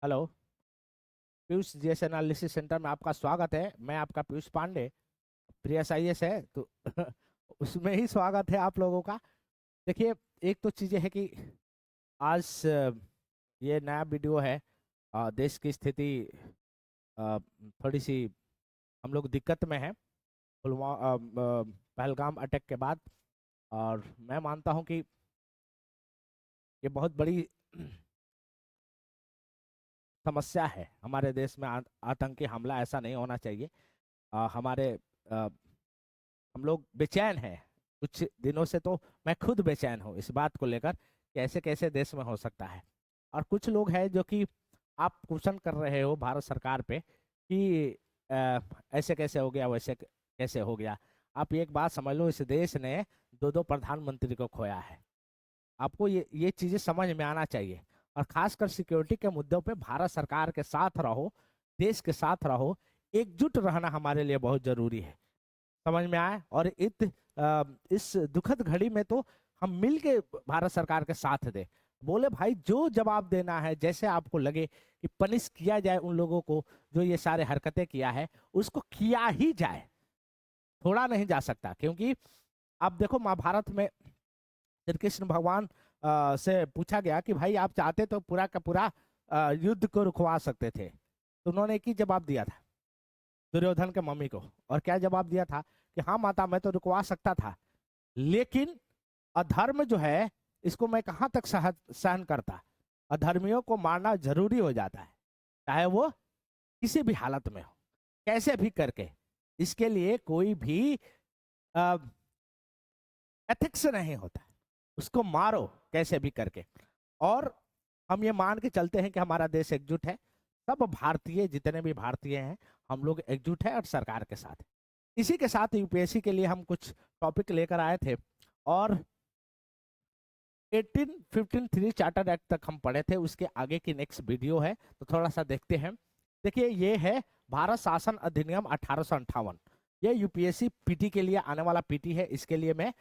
Hello. Piyush GS analysis centre में आपका स्वागत है। मैं आपका पीयूष पांडे। प्रियस आईएएस है तो उसमें ही स्वागत है आप लोगों का। देखिए, एक तो चीजें है कि आज ये नया वीडियो है। देश की स्थिति अ, थोड़ी सी हम लोग दिक्कत में है पहलगाम अटैक के बाद। और मैं मानता हूं कि ये बहुत बड़ी समस्या है हमारे देश में। आतंकी हमला ऐसा नहीं होना चाहिए। हमारे अ, हम लोग बेचैन हैं कुछ दिनों से। तो मैं खुद बेचैन हूँ इस बात को लेकर कि ऐसे कैसे देश में हो सकता है। और कुछ लोग हैं जो कि आप क्वेश्चन कर रहे हो भारत सरकार पे कि ऐसे कैसे हो गया, वैसे कैसे हो गया। आप एक बात समझ लो, इस देश ने दो दो प्रधानमंत्री को खोया है। आपको ये चीजें समझ में आना चाहिए। और खासकर सिक्योरिटी के मुद्दों पे भारत सरकार के साथ रहो, देश के साथ रहो। एकजुट रहना हमारे लिए बहुत जरूरी है। समझ में आए। और इस दुखद घड़ी में तो हम मिल के भारत सरकार के साथ दे। बोले भाई, जो जवाब देना है, जैसे आपको लगे कि पनिश किया जाए उन लोगों को जो ये सारे हरकतें किया है, उसको किया ही जाए। थोड़ा नहीं जा सकता। क्योंकि आप देखो, महाभारत में श्री कृष्ण भगवान से पूछा गया कि भाई आप चाहते तो पूरा का पूरा युद्ध को रुकवा सकते थे। तो उन्होंने एक ही जवाब दिया था दुर्योधन के मम्मी को। और क्या जवाब दिया था कि हाँ माता, मैं तो रुकवा सकता था, लेकिन अधर्म जो है इसको मैं कहाँ तक सहन करता। अधर्मियों को मारना जरूरी हो जाता है, चाहे वो किसी भी हालत में हो, कैसे भी करके। इसके लिए कोई भी एथिक्स नहीं होता। उसको मारो कैसे भी करके। और हम ये मान के चलते हैं कि हमारा देश एकजुट है। सब भारतीय, जितने भी भारतीय हैं, हम लोग एकजुट है और सरकार के साथ है। इसी के साथ यूपीएससी के लिए हम कुछ टॉपिक लेकर आए थे। और 1853 चार्टर एक्ट तक हम पढ़े थे। उसके आगे की नेक्स्ट वीडियो है, तो थोड़ा सा देखते हैं। देखिए, ये है भारत शासन अधिनियम 1858। ये यूपीएससी पीटी के लिए आने वाला पीटी है। इसके लिए मैं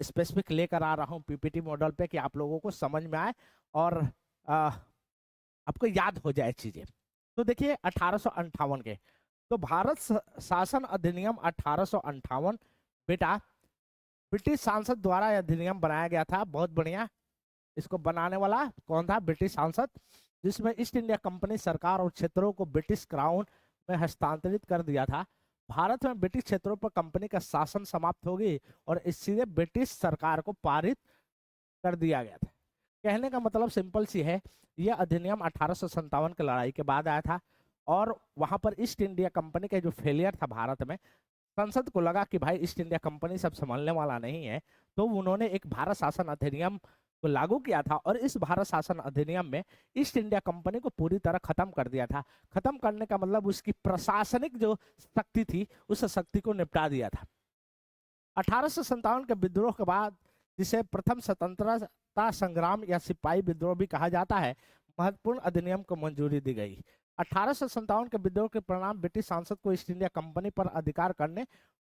स्पेसिफिक लेकर आ रहा हूँ पीपीटी मॉडल पे, कि आप लोगों को समझ में आए और आ, आपको याद हो जाए चीजें। तो देखिए 1858 के, तो भारत शासन अधिनियम 1858 बेटा ब्रिटिश सांसद द्वारा यह अधिनियम बनाया गया था। बहुत बढ़िया। इसको बनाने वाला कौन था? ब्रिटिश सांसद, जिसमें ईस्ट इंडिया कंपनी सरकार और क्षेत्रों को ब्रिटिश क्राउन में हस्तांतरित कर दिया था। भारत में ब्रिटिश क्षेत्रों पर कंपनी का शासन समाप्त हो गई और इससे ब्रिटिश सरकार को पारित कर दिया गया था। कहने का मतलब सिंपल सी है, यह अधिनियम 1857 की लड़ाई के बाद आया था। और वहां पर ईस्ट इंडिया कंपनी का जो फेलियर था भारत में, संसद को लगा कि भाई ईस्ट इंडिया कंपनी सब संभालने वाला नहीं है। तो उन्होंने एक भारत शासन अधिनियम को लागू किया था। और इस भारत शासन अधिनियम में ईस्ट इंडिया कंपनी को पूरी तरह खत्म कर दिया था। खत्म करने का मतलब उसकी प्रशासनिक जो शक्ति थी, उस शक्ति को निपटा दिया था। 1857 के विद्रोह के बाद, जिसे प्रथम स्वतंत्रता संग्राम या सिपाही विद्रोह भी कहा जाता है, महत्वपूर्ण अधिनियम को मंजूरी दी गई। 1857 के विद्रोह के परिणाम ब्रिटिश सांसद को ईस्ट इंडिया कंपनी पर अधिकार करने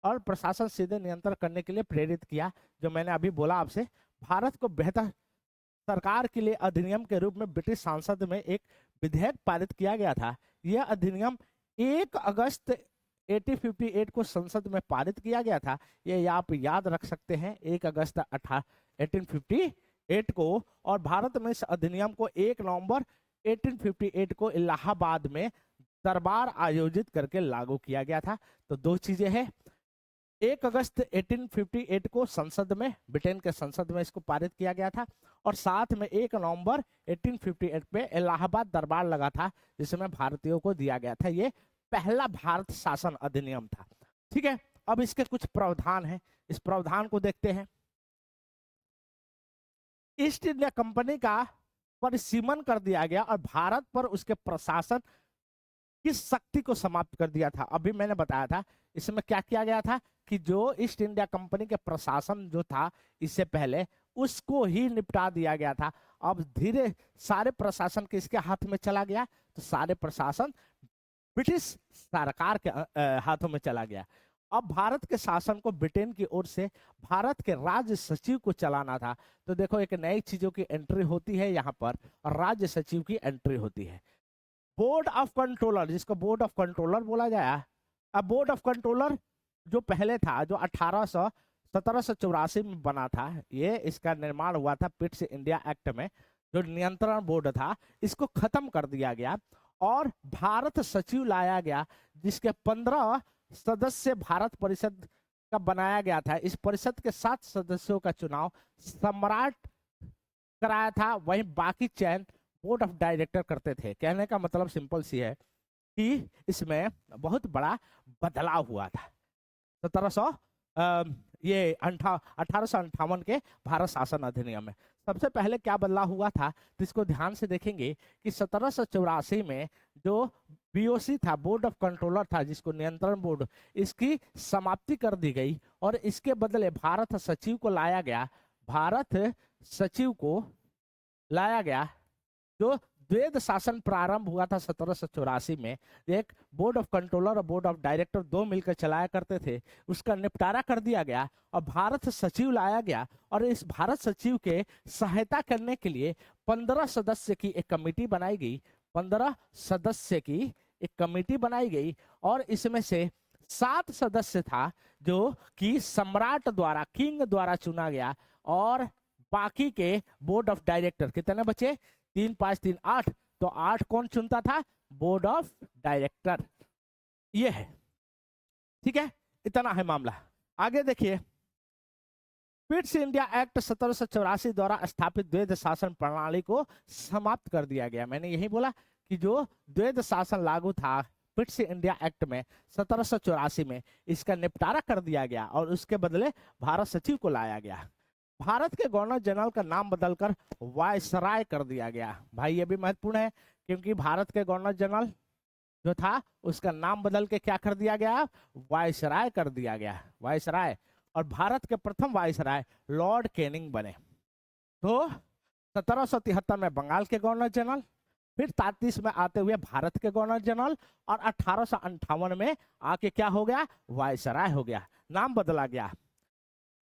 और प्रशासन सीधे नियंत्रण करने के लिए प्रेरित किया। जो मैंने अभी बोला आपसे, भारत को बेहतर सरकार के लिए अधिनियम के रूप में ब्रिटिश संसद में एक विधेयक पारित किया गया था। यह अधिनियम 1 अगस्त 1858 को संसद में पारित किया गया था। ये आप याद रख सकते हैं, 1 अगस्त 1858 को। और भारत में इस अधिनियम को 1 नवंबर 1858 को इलाहाबाद में दरबार आयोजित करके लागू किया गया था। तो दो चीजें हैं, 1 अगस्त 1858 को संसद में, ब्रिटेन के संसद में इसको पारित किया गया था। और साथ में 1 नवंबर 1858 पे इलाहाबाद दरबार लगा था, जिसमें भारतीयों को दिया गया था। ये पहला भारत शासन अधिनियम था। ठीक है, अब इसके कुछ प्रावधान हैं, इस प्रावधान को देखते हैं। ईस्ट इंडिया कंपनी का परिसीमन कर दिया गया और भारत पर उसके प्रशासन की शक्ति को समाप्त कर दिया था। अभी मैंने बताया था इसमें क्या किया गया था कि जो ईस्ट इंडिया कंपनी के प्रशासन जो था इससे पहले, उसको ही निपटा दिया गया था। अब धीरे सारे प्रशासन किसके हाथ में चला गया? तो सारे प्रशासन ब्रिटिश सरकार के हाथों में चला गया। अब भारत के शासन को ब्रिटेन की ओर से भारत के राज्य सचिव को चलाना था। तो देखो, एक नई चीजों की एंट्री होती है यहाँ पर, और राज्य सचिव की एंट्री होती है। बोर्ड ऑफ कंट्रोलर, जिसको बोर्ड ऑफ कंट्रोलर बोला जाए। अब बोर्ड ऑफ कंट्रोलर जो पहले था, जो 1784 में बना था, ये इसका निर्माण हुआ था पिट्स इंडिया एक्ट में। जो नियंत्रण बोर्ड था इसको खत्म कर दिया गया और भारत सचिव लाया गया, जिसके 15 सदस्य भारत परिषद का बनाया गया था। इस परिषद के 7 सदस्यों का चुनाव सम्राट कराया था, वहीं बाकी चयन बोर्ड ऑफ डायरेक्टर करते थे। कहने का मतलब सिंपल सी है कि इसमें बहुत बड़ा बदलाव हुआ था 1858 के भारत शासन अधिनियम में। सबसे पहले क्या बदलाव हुआ था तो इसको ध्यान से देखेंगे कि 1784 में जो बीओसी था, बोर्ड ऑफ कंट्रोलर था, जिसको नियंत्रण बोर्ड, इसकी समाप्ति कर दी गई और इसके बदले भारत सचिव को लाया गया। भारत सचिव को लाया गया। जो द्वैध शासन प्रारंभ हुआ था 1784 में, एक बोर्ड ऑफ कंट्रोलर और बोर्ड ऑफ डायरेक्टर दो मिलकर चलाया करते थे, उसका निपटारा कर दिया गया और भारत सचिव लाया गया। और इस भारत सचिव के सहायता करने के लिए 15 सदस्य की एक कमेटी बनाई गई। 15 सदस्य की एक कमेटी बनाई गई और इसमें से 7 सदस्य था जो कि सम्राट द्वारा, किंग द्वारा चुना गया। और बाकी के बोर्ड ऑफ डायरेक्टर कितने बचे? 3 5 3 8। तो 8 कौन चुनता था? Board of director. ये है, ठीक है, इतना है मामला। आगे देखिए, पिट्स इंडिया एक्ट 1784 द्वारा स्थापित द्वैध शासन प्रणाली को समाप्त कर दिया गया। मैंने यही बोला कि जो द्वैध शासन लागू था पिट्स इंडिया एक्ट में 1784 में, इसका निपटारा कर दिया गया और उसके बदले भारत सचिव को लाया गया। भारत के गवर्नर जनरल का नाम बदलकर वायसराय कर दिया गया। भाई ये भी महत्वपूर्ण है, क्योंकि भारत के गवर्नर जनरल जो था उसका नाम बदल के क्या कर दिया गया? वायसराय कर दिया गया, वायसराय। और भारत के प्रथम वायसराय लॉर्ड कैनिंग बने। तो 1773 में बंगाल के गवर्नर जनरल, फिर 33 में आते हुए भारत के गवर्नर जनरल, और 1858 में आके क्या हो गया? वायसराय हो गया, नाम बदला गया।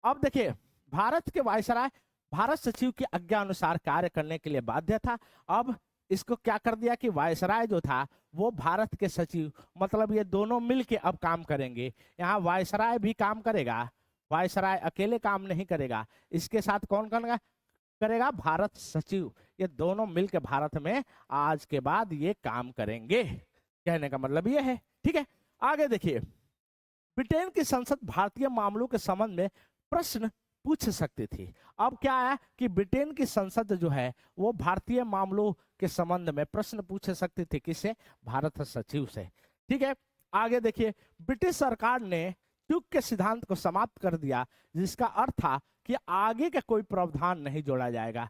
अब देखिए, भारत के वायसराय भारत सचिव की आज्ञा अनुसार कार्य करने के लिए बाध्य था। अब इसको क्या कर दिया कि वायसराय जो था वो भारत के सचिव, मतलब ये दोनों मिलके अब काम करेंगे। यहाँ वायसराय भी काम करेगा, वायसराय अकेले काम नहीं करेगा, इसके साथ कौन करेगा? भारत सचिव। ये दोनों मिलकर भारत में आज के बाद ये काम करेंगे। कहने का मतलब ये है, ठीक है। आगे देखिए, ब्रिटेन की संसद भारतीय मामलों के संबंध में प्रश्न पूछ सकती थी। अब क्या है कि ब्रिटेन की संसद जो है वो भारतीय मामलों के संबंध में प्रश्न पूछ सकती थी। किससे? भारत सचिव से, ठीक है। आगे देखिए, ब्रिटिश सरकार ने ट्यूक के सिद्धांत को समाप्त कर दिया, जिसका अर्थ था कि आगे का कोई प्रावधान नहीं जोड़ा जाएगा।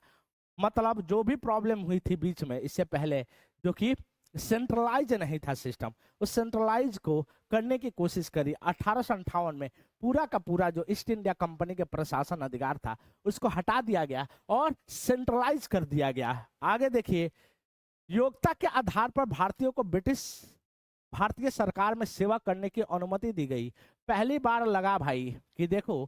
मतलब जो भी प्रॉब्लम हुई थी बीच में इससे पहले, जो कि सेंट्रलाइज नहीं था सिस्टम, उस सेंट्रलाइज को करने की कोशिश करी। 1858 में पूरा का पूरा जो ईस्ट इंडिया कंपनी के प्रशासन अधिकार था उसको हटा दिया गया और सेंट्रलाइज कर दिया गया। आगे देखिए, योग्यता के आधार पर भारतीयों को भारतीय सरकार में सेवा करने की अनुमति दी गई। पहली बार लगा भाई कि देखो,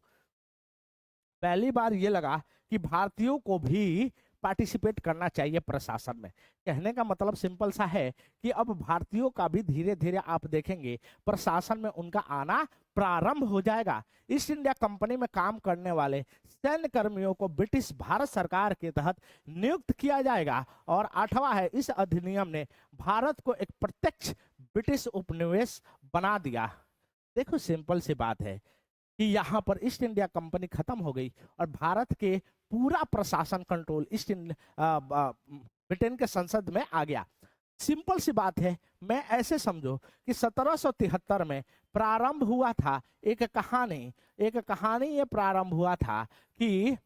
पहली बार ये लगा कि भारतीयों को भी पार्टिसिपेट करना चाहिए प्रशासन में। कहने का मतलब सिंपल सा है कि अब भारतीयों का भी धीरे धीरे आप देखेंगे प्रशासन में उनका आना प्रारंभ हो जाएगा। ईस्ट इंडिया कंपनी में काम करने वाले सैन्य कर्मियों को ब्रिटिश भारत सरकार के तहत नियुक्त किया जाएगा। और 8वां है, इस अधिनियम ने भारत को एक प्रत्यक्ष ब्रिटिश उपनिवेश बना दिया। देखो सिंपल सी बात है कि यहाँ पर ईस्ट इंडिया कंपनी खत्म हो गई और भारत के पूरा प्रशासन कंट्रोल ब्रिटेन के संसद में आ गया। सिंपल सी बात है, मैं ऐसे समझो कि 1773 में प्रारंभ हुआ था एक कहानी ये प्रारंभ हुआ था कि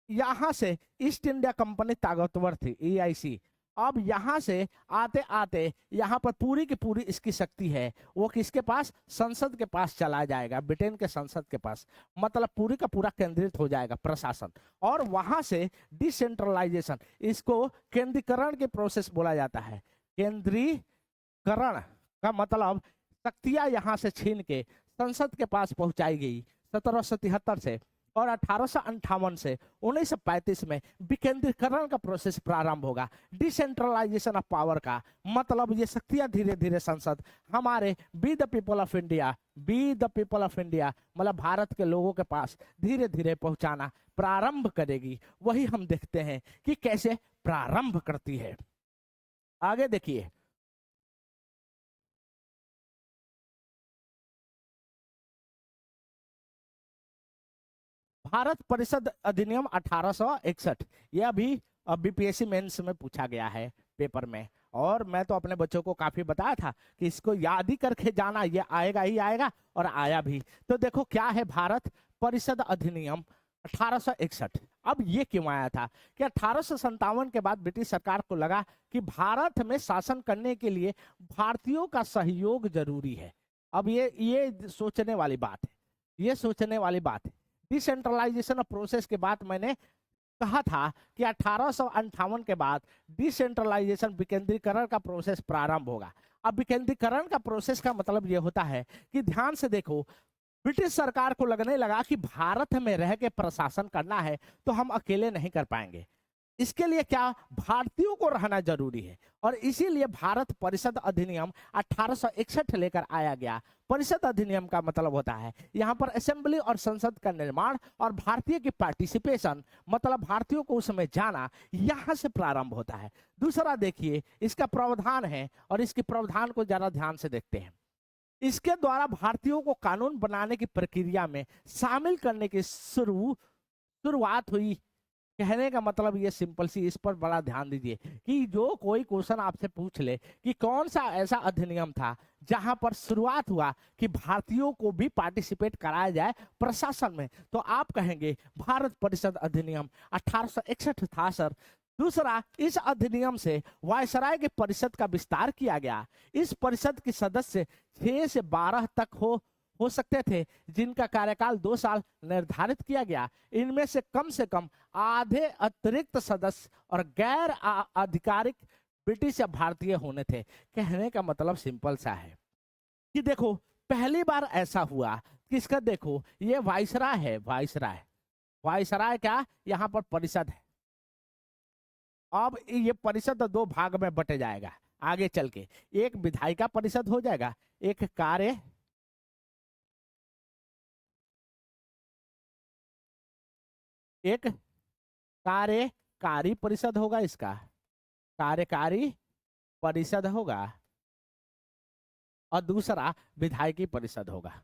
यहां से ईस्ट इंडिया कंपनी ताकतवर थी, EIC। अब यहां से आते आते यहां पर पूरी की पूरी इसकी शक्ति है वो किसके पास? संसद के पास चला जाएगा, ब्रिटेन के संसद के पास। मतलब पूरी का पूरा केंद्रित हो जाएगा प्रशासन, और वहां से डिसेंट्रलाइजेशन, इसको केंद्रीकरण के प्रोसेस बोला जाता है। केंद्रीकरण का मतलब शक्तियां यहां से छीन के संसद के पास पहुंचाई गई 1773 से। और 1858 से 1935 में विकेंद्रीकरण का प्रोसेस प्रारंभ होगा, डिसेंट्रलाइजेशन ऑफ पावर का मतलब ये शक्तियां धीरे धीरे संसद हमारे be the people of India, be the people of India मतलब भारत के लोगों के पास धीरे धीरे पहुंचाना प्रारंभ करेगी। वही हम देखते हैं कि कैसे प्रारंभ करती है। आगे देखिए, भारत परिषद अधिनियम 1861, यह भी बीपीएससी मेंस में पूछा गया है पेपर में, और मैं तो अपने बच्चों को काफी बताया था कि इसको याद ही करके जाना, ये आएगा ही आएगा, और आया भी। तो देखो क्या है भारत परिषद अधिनियम 1861। अब ये क्यों आया था कि 1857 के बाद ब्रिटिश सरकार को लगा कि भारत में शासन करने के लिए भारतीयों का सहयोग जरूरी है। अब ये सोचने वाली बात है, ये सोचने वाली बात है। डिसेंट्रलाइजेशन ऑफ प्रोसेस के बाद मैंने कहा था कि 1858 के बाद डिसेंट्रलाइजेशन विकेंद्रीकरण का प्रोसेस प्रारंभ होगा। अब विकेंद्रीकरण का प्रोसेस का मतलब यह होता है कि ध्यान से देखो, ब्रिटिश सरकार को लगने लगा कि भारत में रह के प्रशासन करना है तो हम अकेले नहीं कर पाएंगे, इसके लिए क्या भारतीयों को रहना जरूरी है, और इसीलिए भारत परिषद अधिनियम 1861 लेकर आया गया। परिषद अधिनियम का मतलब होता है यहाँ पर असेंबली और संसद का निर्माण और भारतीय की पार्टिसिपेशन, मतलब भारतीयों को उसमें जाना, यहाँ से प्रारंभ होता है। दूसरा देखिए इसका प्रावधान है, और इसके प्रावधान को जरा ध्यान से देखते हैं। इसके द्वारा भारतीयों को कानून बनाने की प्रक्रिया में शामिल करने की शुरुआत हुई। कहने का मतलब ये सिंपल सी, इस पर बड़ा ध्यान दीजिए कि जो कोई क्वेश्चन आपसे पूछ ले कि कौन सा ऐसा अधिनियम था जहां पर शुरुआत हुआ कि भारतीयों को भी पार्टिसिपेट कराया जाए प्रशासन में, तो आप कहेंगे भारत परिषद अधिनियम 1861 था सर। दूसरा, इस अधिनियम से वायसराय के परिषद का विस्तार किया गया। इस परिषद के सदस्य 6 से 12 तक हो सकते थे, जिनका कार्यकाल 2 साल निर्धारित किया गया। इनमें से कम आधे अतिरिक्त सदस्य और गैर आधिकारिक ब्रिटिश या भारतीय होने थे। कहने का मतलब सिंपल सा है कि देखो पहली बार ऐसा हुआ, किसका देखो ये वायसराय है, वायसराय क्या यहाँ पर परिषद है। अब ये परिषद 2 भाग में बटे जाएगा आगे चल के, एक विधायिका परिषद हो जाएगा, एक कार्यकारी परिषद होगा, इसका कार्यकारी परिषद होगा, और दूसरा विधायिकी परिषद होगा,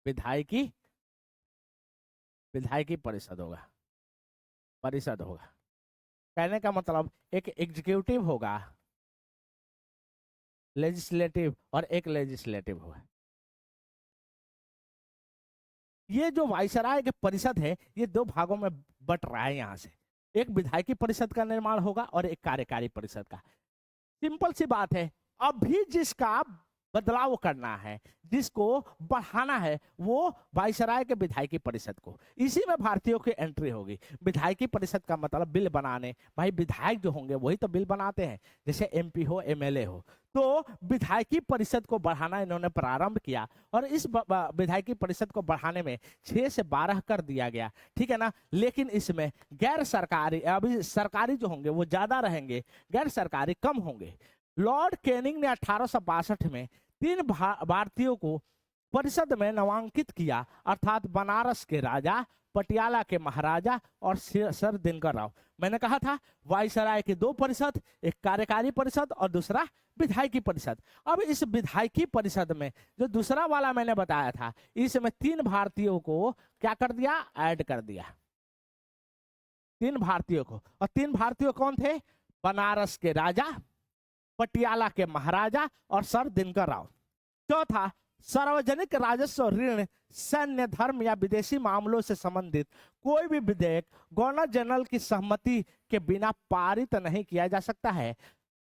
विधायिकी परिषद होगा। कहने का मतलब एक एग्जीक्यूटिव होगा, लेजिस्लेटिव, और एक लेजिस्लेटिव होगा। ये जो वायसराय के परिषद है ये 2 भागों में बट रहा है। यहाँ से एक विधायिकी परिषद का निर्माण होगा और एक कार्यकारी परिषद का। सिंपल सी बात है, अभी जिसका बदलाव करना है, जिसको बढ़ाना है, वो वायसराय के विधायिकी परिषद को, इसी में भारतीयों की एंट्री होगी। विधायिकी परिषद का मतलब बिल बनाने, भाई विधायक जो होंगे वही तो बिल बनाते हैं, जैसे एमपी हो, एमएलए हो। तो विधायिकी परिषद को बढ़ाना इन्होंने प्रारंभ किया, और इस विधायिकी परिषद को बढ़ाने में 6 से 12 कर दिया गया, ठीक है ना। लेकिन इसमें गैर सरकारी, अभी सरकारी जो होंगे वो ज्यादा रहेंगे, गैर सरकारी कम होंगे। लॉर्ड कैनिंग ने 1862 में 3 भारतीयों को परिषद में नामांकित किया, अर्थात बनारस के राजा, पटियाला के महाराजा और सर दिनकर राव। मैंने कहा था वायसराय के 2 परिषद, एक कार्यकारी परिषद और दूसरा विधायिकी परिषद। अब इस विधायिकी परिषद में जो दूसरा वाला मैंने बताया था, इसमें 3 भारतीयों को क्या कर दिया, ऐड कर दिया, 3 भारतीयों को। और 3 भारतीय कौन थे, बनारस के राजा, पटियाला के महाराजा और सर दिनकर राव। चौथा, सार्वजनिक राजस्व, ऋण, सैन्य, धर्म या विदेशी मामलों से संबंधित कोई भी विधेयक गवर्नर जनरल की सहमति के बिना पारित नहीं किया जा सकता है।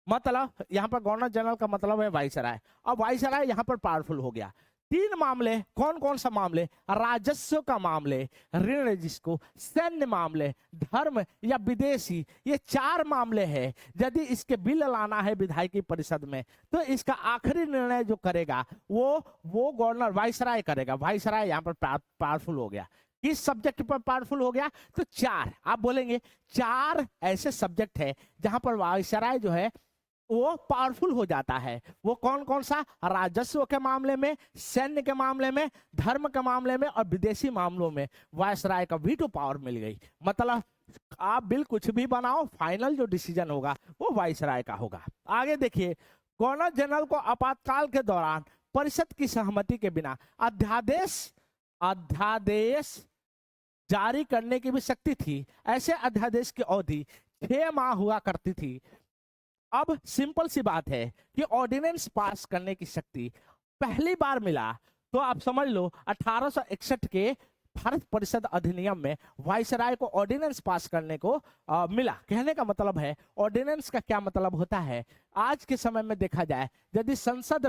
मतलब यहाँ पर गवर्नर जनरल का मतलब है वायसराय। अब वायसराय यहाँ पर पावरफुल हो गया। 3 मामले, कौन कौन सा मामले, राजस्व का मामले, ऋण जिसको, सैन्य मामले, धर्म या विदेशी, ये 4 मामले हैं। यदि इसके बिल लाना है विधायिकी परिषद में, तो इसका आखिरी निर्णय जो करेगा वो गवर्नर वायसराय करेगा। वायसराय यहाँ पर पावरफुल हो गया। किस सब्जेक्ट पर पावरफुल हो गया? तो 4, आप बोलेंगे 4 ऐसे सब्जेक्ट है जहां पर वायसराय जो है वो पावरफुल हो जाता है। वो कौन कौन सा? राजस्व के मामले में, सैन्य के मामले में, धर्म के मामले में और विदेशी मामलों में वायसराय का वीटो पावर मिल गई। मतलब आप बिल कुछ भी बनाओ, फाइनल जो डिसीजन होगा वो वायसराय का होगा। आगे देखिए, गवर्नर जनरल को आपातकाल के दौरान परिषद की सहमति के बिना अध्यादेश जारी करने की भी शक्ति थी। ऐसे अध्यादेश की अवधि 6 माह हुआ करती थी। अब सिंपल सी बात है कि ऑर्डिनेंस पास करने की शक्ति पहली बार मिला तो आप समझ लो 1861 के भारत परिषद अधिनियम में वायसराय को ऑर्डिनेंस पास करने को मिला। कहने का मतलब है, ऑर्डिनेंस का क्या मतलब होता है? आज के समय में देखा जाए, यदि संसद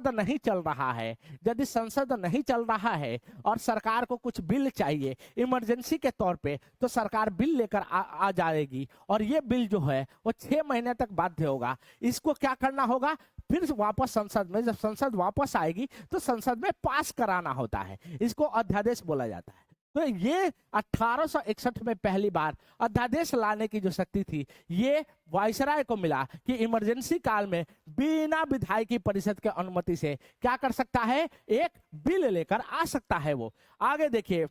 नहीं चल रहा है, यदि संसद नहीं चल रहा है और सरकार को कुछ बिल चाहिए इमरजेंसी के तौर पे, तो सरकार बिल लेकर आ जाएगी और ये बिल जो है वो 6 महीने तक बाध्य होगा। इसको क्या करना होगा? फिर वापस संसद में, जब संसद वापस आएगी तो संसद में पास कराना होता है। इसको अध्यादेश बोला जाता है। तो ये 1861 में पहली बार अध्यादेश लाने की जो शक्ति थी ये वायसराय को मिला कि इमरजेंसी काल में बिना विधायिका परिषद के अनुमति से क्या कर सकता है? एक बिल लेकर आ सकता है वो। आगे देखिए,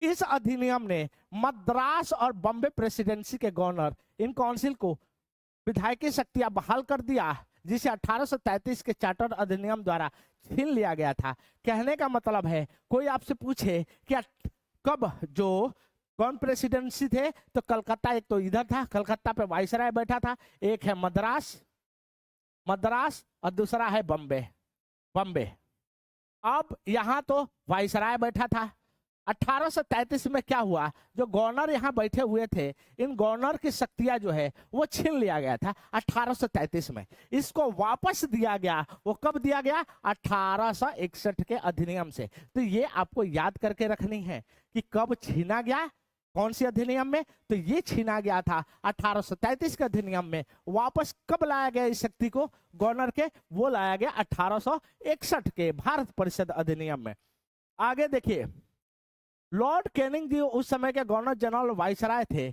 इस अधिनियम ने मद्रास और बॉम्बे प्रेसिडेंसी के गवर्नर इन काउंसिल को विधायिकी शक्तियां बहाल कर दिया, जिसे 1833 के चार्टर अधिनियम द्वारा छीन लिया गया था। कहने का मतलब है, कोई आपसे पूछे कि कब जो कौन प्रेसिडेंसी थे, तो कलकत्ता एक तो इधर था, कलकत्ता पे वायसराय बैठा था, एक है मद्रास और दूसरा है बॉम्बे। अब यहां तो वायसराय बैठा था। 1833 में क्या हुआ? जो गवर्नर यहाँ बैठे हुए थे, इन गवर्नर की शक्तियां जो है वो छीन लिया गया था 1833 में। इसको वापस दिया गया। वो कब दिया गया? 1861 के अधिनियम से। तो ये आपको याद करके रखनी है कि कब छीना गया, कौन सी अधिनियम में? तो ये छीना गया था 1833 के अधिनियम में। वापस कब लाया गया इस शक्ति को गवर्नर के? वो लाया गया 1861 के भारत परिषद अधिनियम में। आगे देखिए, लॉर्ड कैनिंग जी उस समय के गवर्नर जनरल वायसराय थे,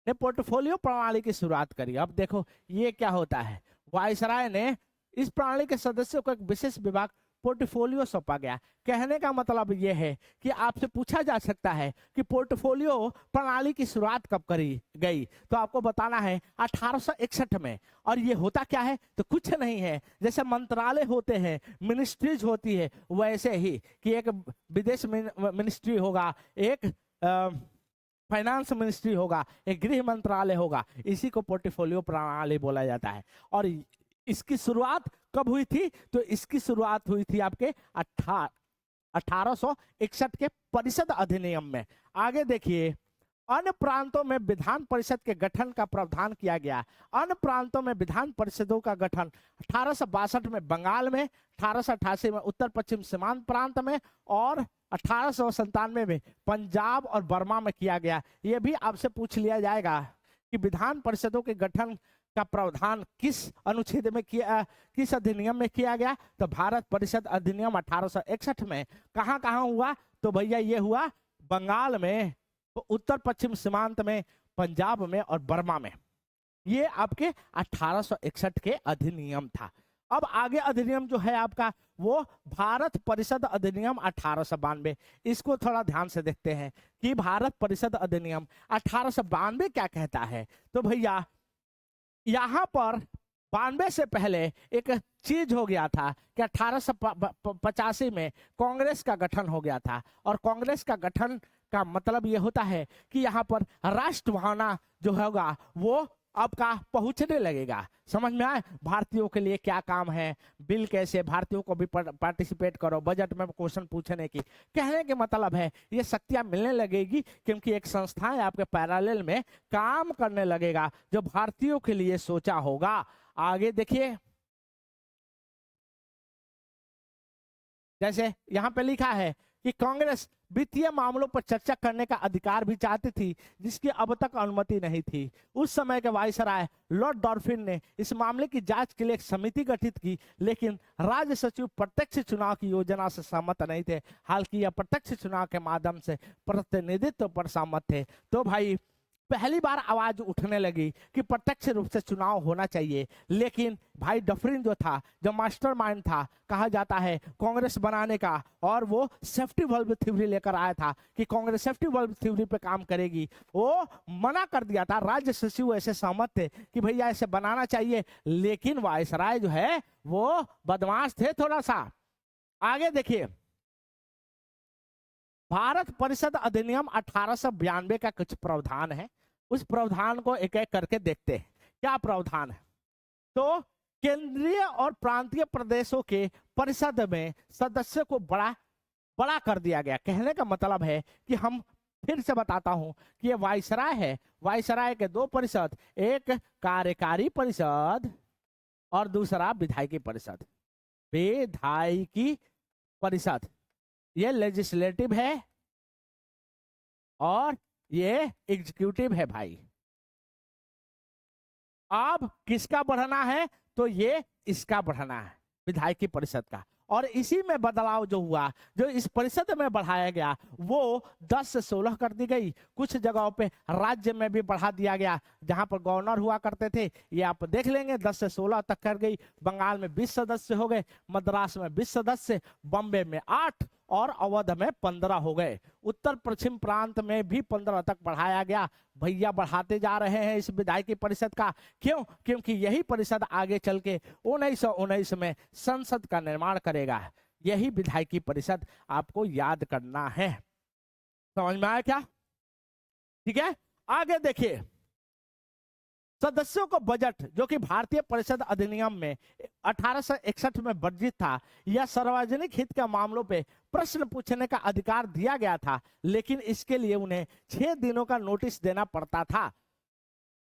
ने पोर्टफोलियो प्रणाली की शुरुआत करी। अब देखो ये क्या होता है, वायसराय ने इस प्रणाली के सदस्यों को एक विशेष विभाग पोर्टफोलियो सौंपा गया। कहने का मतलब यह है कि आपसे पूछा जा सकता है कि पोर्टफोलियो प्रणाली की शुरुआत कब करी गई, तो आपको बताना है 1861 में। और ये होता क्या है? तो कुछ नहीं है, जैसे मंत्रालय होते हैं, मिनिस्ट्रीज होती है, वैसे ही कि एक विदेश मिनिस्ट्री होगा, एक फाइनेंस मिनिस्ट्री होगा, एक गृह मंत्रालय होगा, इसी को पोर्टफोलियो प्रणाली बोला जाता है। और इसकी शुरुआत कब हुई थी? तो इसकी शुरुआत हुई थी आपके 1861 के परिषद अधिनियम में। आगे देखिए, अन्य प्रांतों में विधान परिषद के गठन का प्रावधान किया गया। अन्य प्रांतों में विधान परिषदों का गठन 1862 में बंगाल में, 1888 में उत्तर पश्चिम सीमांत प्रांत में और 1897 में पंजाब और बर्मा में किया गया। यह भी आपसे पूछ लिया जाएगा कि विधान परिषदों के गठन का प्रावधान किस अनुच्छेद में किया, किस अधिनियम में किया गया? तो भारत परिषद अधिनियम 1861 में। कहां कहां हुआ? तो भैया ये हुआ बंगाल में, उत्तर पश्चिम सीमांत में, पंजाब में और बर्मा में। ये आपके 1861 के अधिनियम था। अब आगे अधिनियम जो है आपका वो भारत परिषद अधिनियम 1892। इसको थोड़ा ध्यान से देखते हैं कि भारत परिषद अधिनियम 1892 क्या कहता है। तो भैया यहां पर 92 से पहले एक चीज हो गया था कि 1885 में कांग्रेस का गठन हो गया था। और कांग्रेस का गठन का मतलब ये होता है कि यहाँ पर राष्ट्र भावना जो होगा वो आपका पहुंचने लगेगा। समझ में आए? भारतीयों के लिए क्या काम है, बिल कैसे, भारतीयों को भी पार्टिसिपेट करो, बजट में क्वेश्चन पूछने की। कहने के मतलब है ये शक्तियां मिलने लगेगी क्योंकि एक संस्था है आपके पैरेलल में काम करने लगेगा जो भारतीयों के लिए सोचा होगा। आगे देखिए, जैसे यहां पे लिखा है कि कांग्रेस वित्तीय मामलों पर चर्चा करने का अधिकार भी चाहती थी, जिसकी अब तक अनुमति नहीं थी। उस समय के वायसराय लॉर्ड डॉल्फिन ने इस मामले की जांच के लिए एक समिति गठित की, लेकिन राज्य सचिव प्रत्यक्ष चुनाव की योजना से सहमत नहीं थे। हालांकि यह प्रत्यक्ष चुनाव के माध्यम से प्रतिनिधित्व पर सहमत थे। तो भाई पहली बार आवाज उठने लगी कि प्रत्यक्ष रूप से चुनाव होना चाहिए, लेकिन भाई डफरिन जो था, जो मास्टरमाइंड था कहा जाता है कांग्रेस बनाने का, और वो सेफ्टी वल्व थ्योरी लेकर आया था कि कांग्रेस सेफ्टी वल्व थ्योरी पे काम करेगी, वो मना कर दिया था। राज्य सचिव ऐसे सहमत थे कि भैया ऐसे बनाना चाहिए, लेकिन वायसराय जो है वो बदमाश थे थोड़ा सा। आगे देखिए, भारत परिषद अधिनियम 1892 का कुछ प्रावधान है, उस प्रावधान को एक एक करके देखते हैं क्या प्रावधान है। तो केंद्रीय और प्रांतीय प्रदेशों के परिषद में सदस्यों को बड़ा कर दिया गया। कहने का मतलब है कि हम फिर से बताता हूं कि ये वायसराय है, वायसराय के दो परिषद, एक कार्यकारी परिषद और दूसरा विधायकी परिषद। विधायकी परिषद ये लेजिस्लेटिव है और ये एग्जीक्यूटिव है भाई। अब किसका बढ़ना है, तो ये इसका बढ़ना है, विधायकी परिषद का। और इसी में बदलाव जो हुआ, जो इस परिषद में बढ़ाया गया, वो 10 से 16 कर दी गई। कुछ जगहों पे राज्य में भी बढ़ा दिया गया, जहां पर गवर्नर हुआ करते थे, ये आप देख लेंगे 10 से 16 तक कर गई। बंगाल में 20 सदस्य हो गए, मद्रास में 20 सदस्य, बॉम्बे में 8 और अवध में 15 हो गए। उत्तर पश्चिम प्रांत में भी 15 तक बढ़ाया गया। भैया बढ़ाते जा रहे हैं इस विधायकी परिषद का। क्यों? क्योंकि यही परिषद आगे चल के 1919 में संसद का निर्माण करेगा। यही विधायकी परिषद आपको याद करना है। समझ में आया क्या? ठीक है, आगे देखिए, सदस्यों को बजट, जो कि भारतीय परिषद अधिनियम में 1861 में वर्जित था, या सार्वजनिक हित के मामलों पे प्रश्न पूछने का अधिकार दिया गया था, लेकिन इसके लिए उन्हें 6 दिनों का नोटिस देना पड़ता था।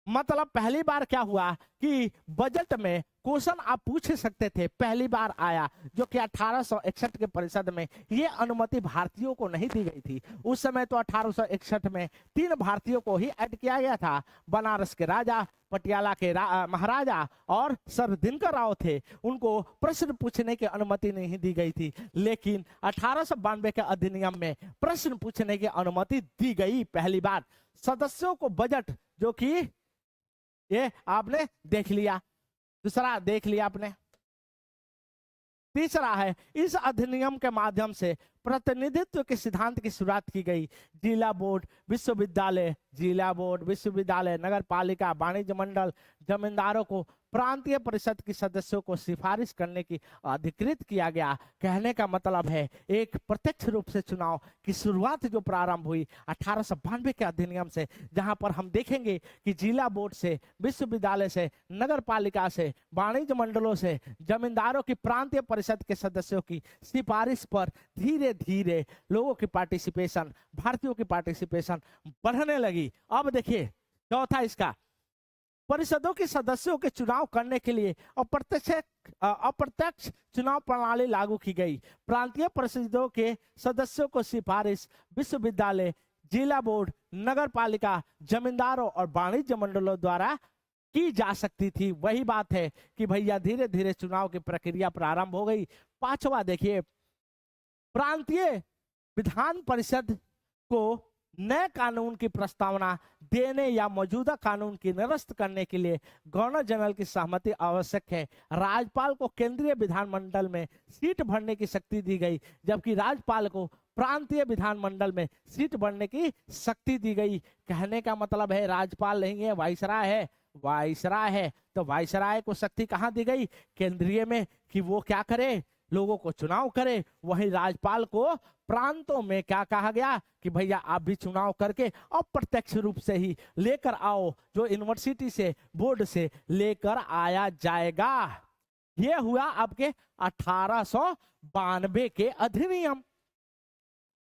मतलब पहली बार क्या हुआ कि बजट में क्वेश्चन आप पूछ सकते थे, पहली बार आया, जो कि 1861 के परिषद में ये अनुमति भारतीयों को नहीं दी गई थी। उस समय तो 1861 में 3 भारतीयों को ही ऐड किया गया था, बनारस के राजा, पटियाला के महाराजा और सर दिनकर राव थे। उनको प्रश्न पूछने की अनुमति नहीं दी गई थी, लेकिन 1892 के अधिनियम में प्रश्न पूछने की अनुमति दी गई पहली बार। सदस्यों को बजट, जो कि ये आपने देख लिया, दूसरा देख लिया आपने। तीसरा है, इस अधिनियम के माध्यम से प्रतिनिधित्व के सिद्धांत की शुरुआत की गई। जिला बोर्ड, विश्वविद्यालय, जिला बोर्ड, विश्वविद्यालय, नगर पालिका, वाणिज्य मंडल, जमींदारों को प्रांतीय परिषद के सदस्यों को सिफारिश करने की अधिकृत किया गया। कहने का मतलब है एक प्रत्यक्ष रूप से चुनाव की शुरुआत जो प्रारंभ हुई 1892 के अधिनियम से, जहां पर हम देखेंगे कि जिला बोर्ड से, विश्वविद्यालय से, नगर पालिका से, वाणिज्य मंडलों से, जमींदारों की प्रांतीय परिषद के सदस्यों की सिफारिश पर धीरे धीरे लोगों की पार्टिसिपेशन, भारतीयों की पार्टिसिपेशन बढ़ने लगी। अब देखिए चौथा इसका, परिषदों के सदस्यों के चुनाव करने के लिए अप्रत्यक्ष चुनाव प्रणाली लागू की गई। प्रांतीय परिषदों के सदस्यों को सिफारिश विश्वविद्यालय, जिला बोर्ड, नगर पालिका, जमींदारों और वाणिज्य मंडलों द्वारा की जा सकती थी। वही बात है कि भैया धीरे धीरे चुनाव की प्रक्रिया प्रारंभ हो गई। पांचवा देखिए, प्रांतीय विधान परिषद को नए कानून की प्रस्तावना देने या मौजूदा कानून की निरस्त करने के लिए गवर्नर जनरल की सहमति आवश्यक है। राज्यपाल को केंद्रीय विधानमंडल में सीट भरने की शक्ति दी गई, जबकि राज्यपाल को प्रांतीय विधानमंडल में सीट भरने की शक्ति दी गई। कहने का मतलब है राज्यपाल नहीं है, वाइसराय है। वाइसराय है तो वाइसराय को शक्ति कहाँ दी गई? केंद्रीय में, कि वो क्या करे, लोगों को चुनाव करे। वही राज्यपाल को प्रांतों में क्या कहा गया कि भैया आप भी चुनाव करके अप्रत्यक्ष रूप से ही लेकर आओ, जो यूनिवर्सिटी से, बोर्ड से लेकर आया जाएगा। यह हुआ आपके 1892 के अधिनियम।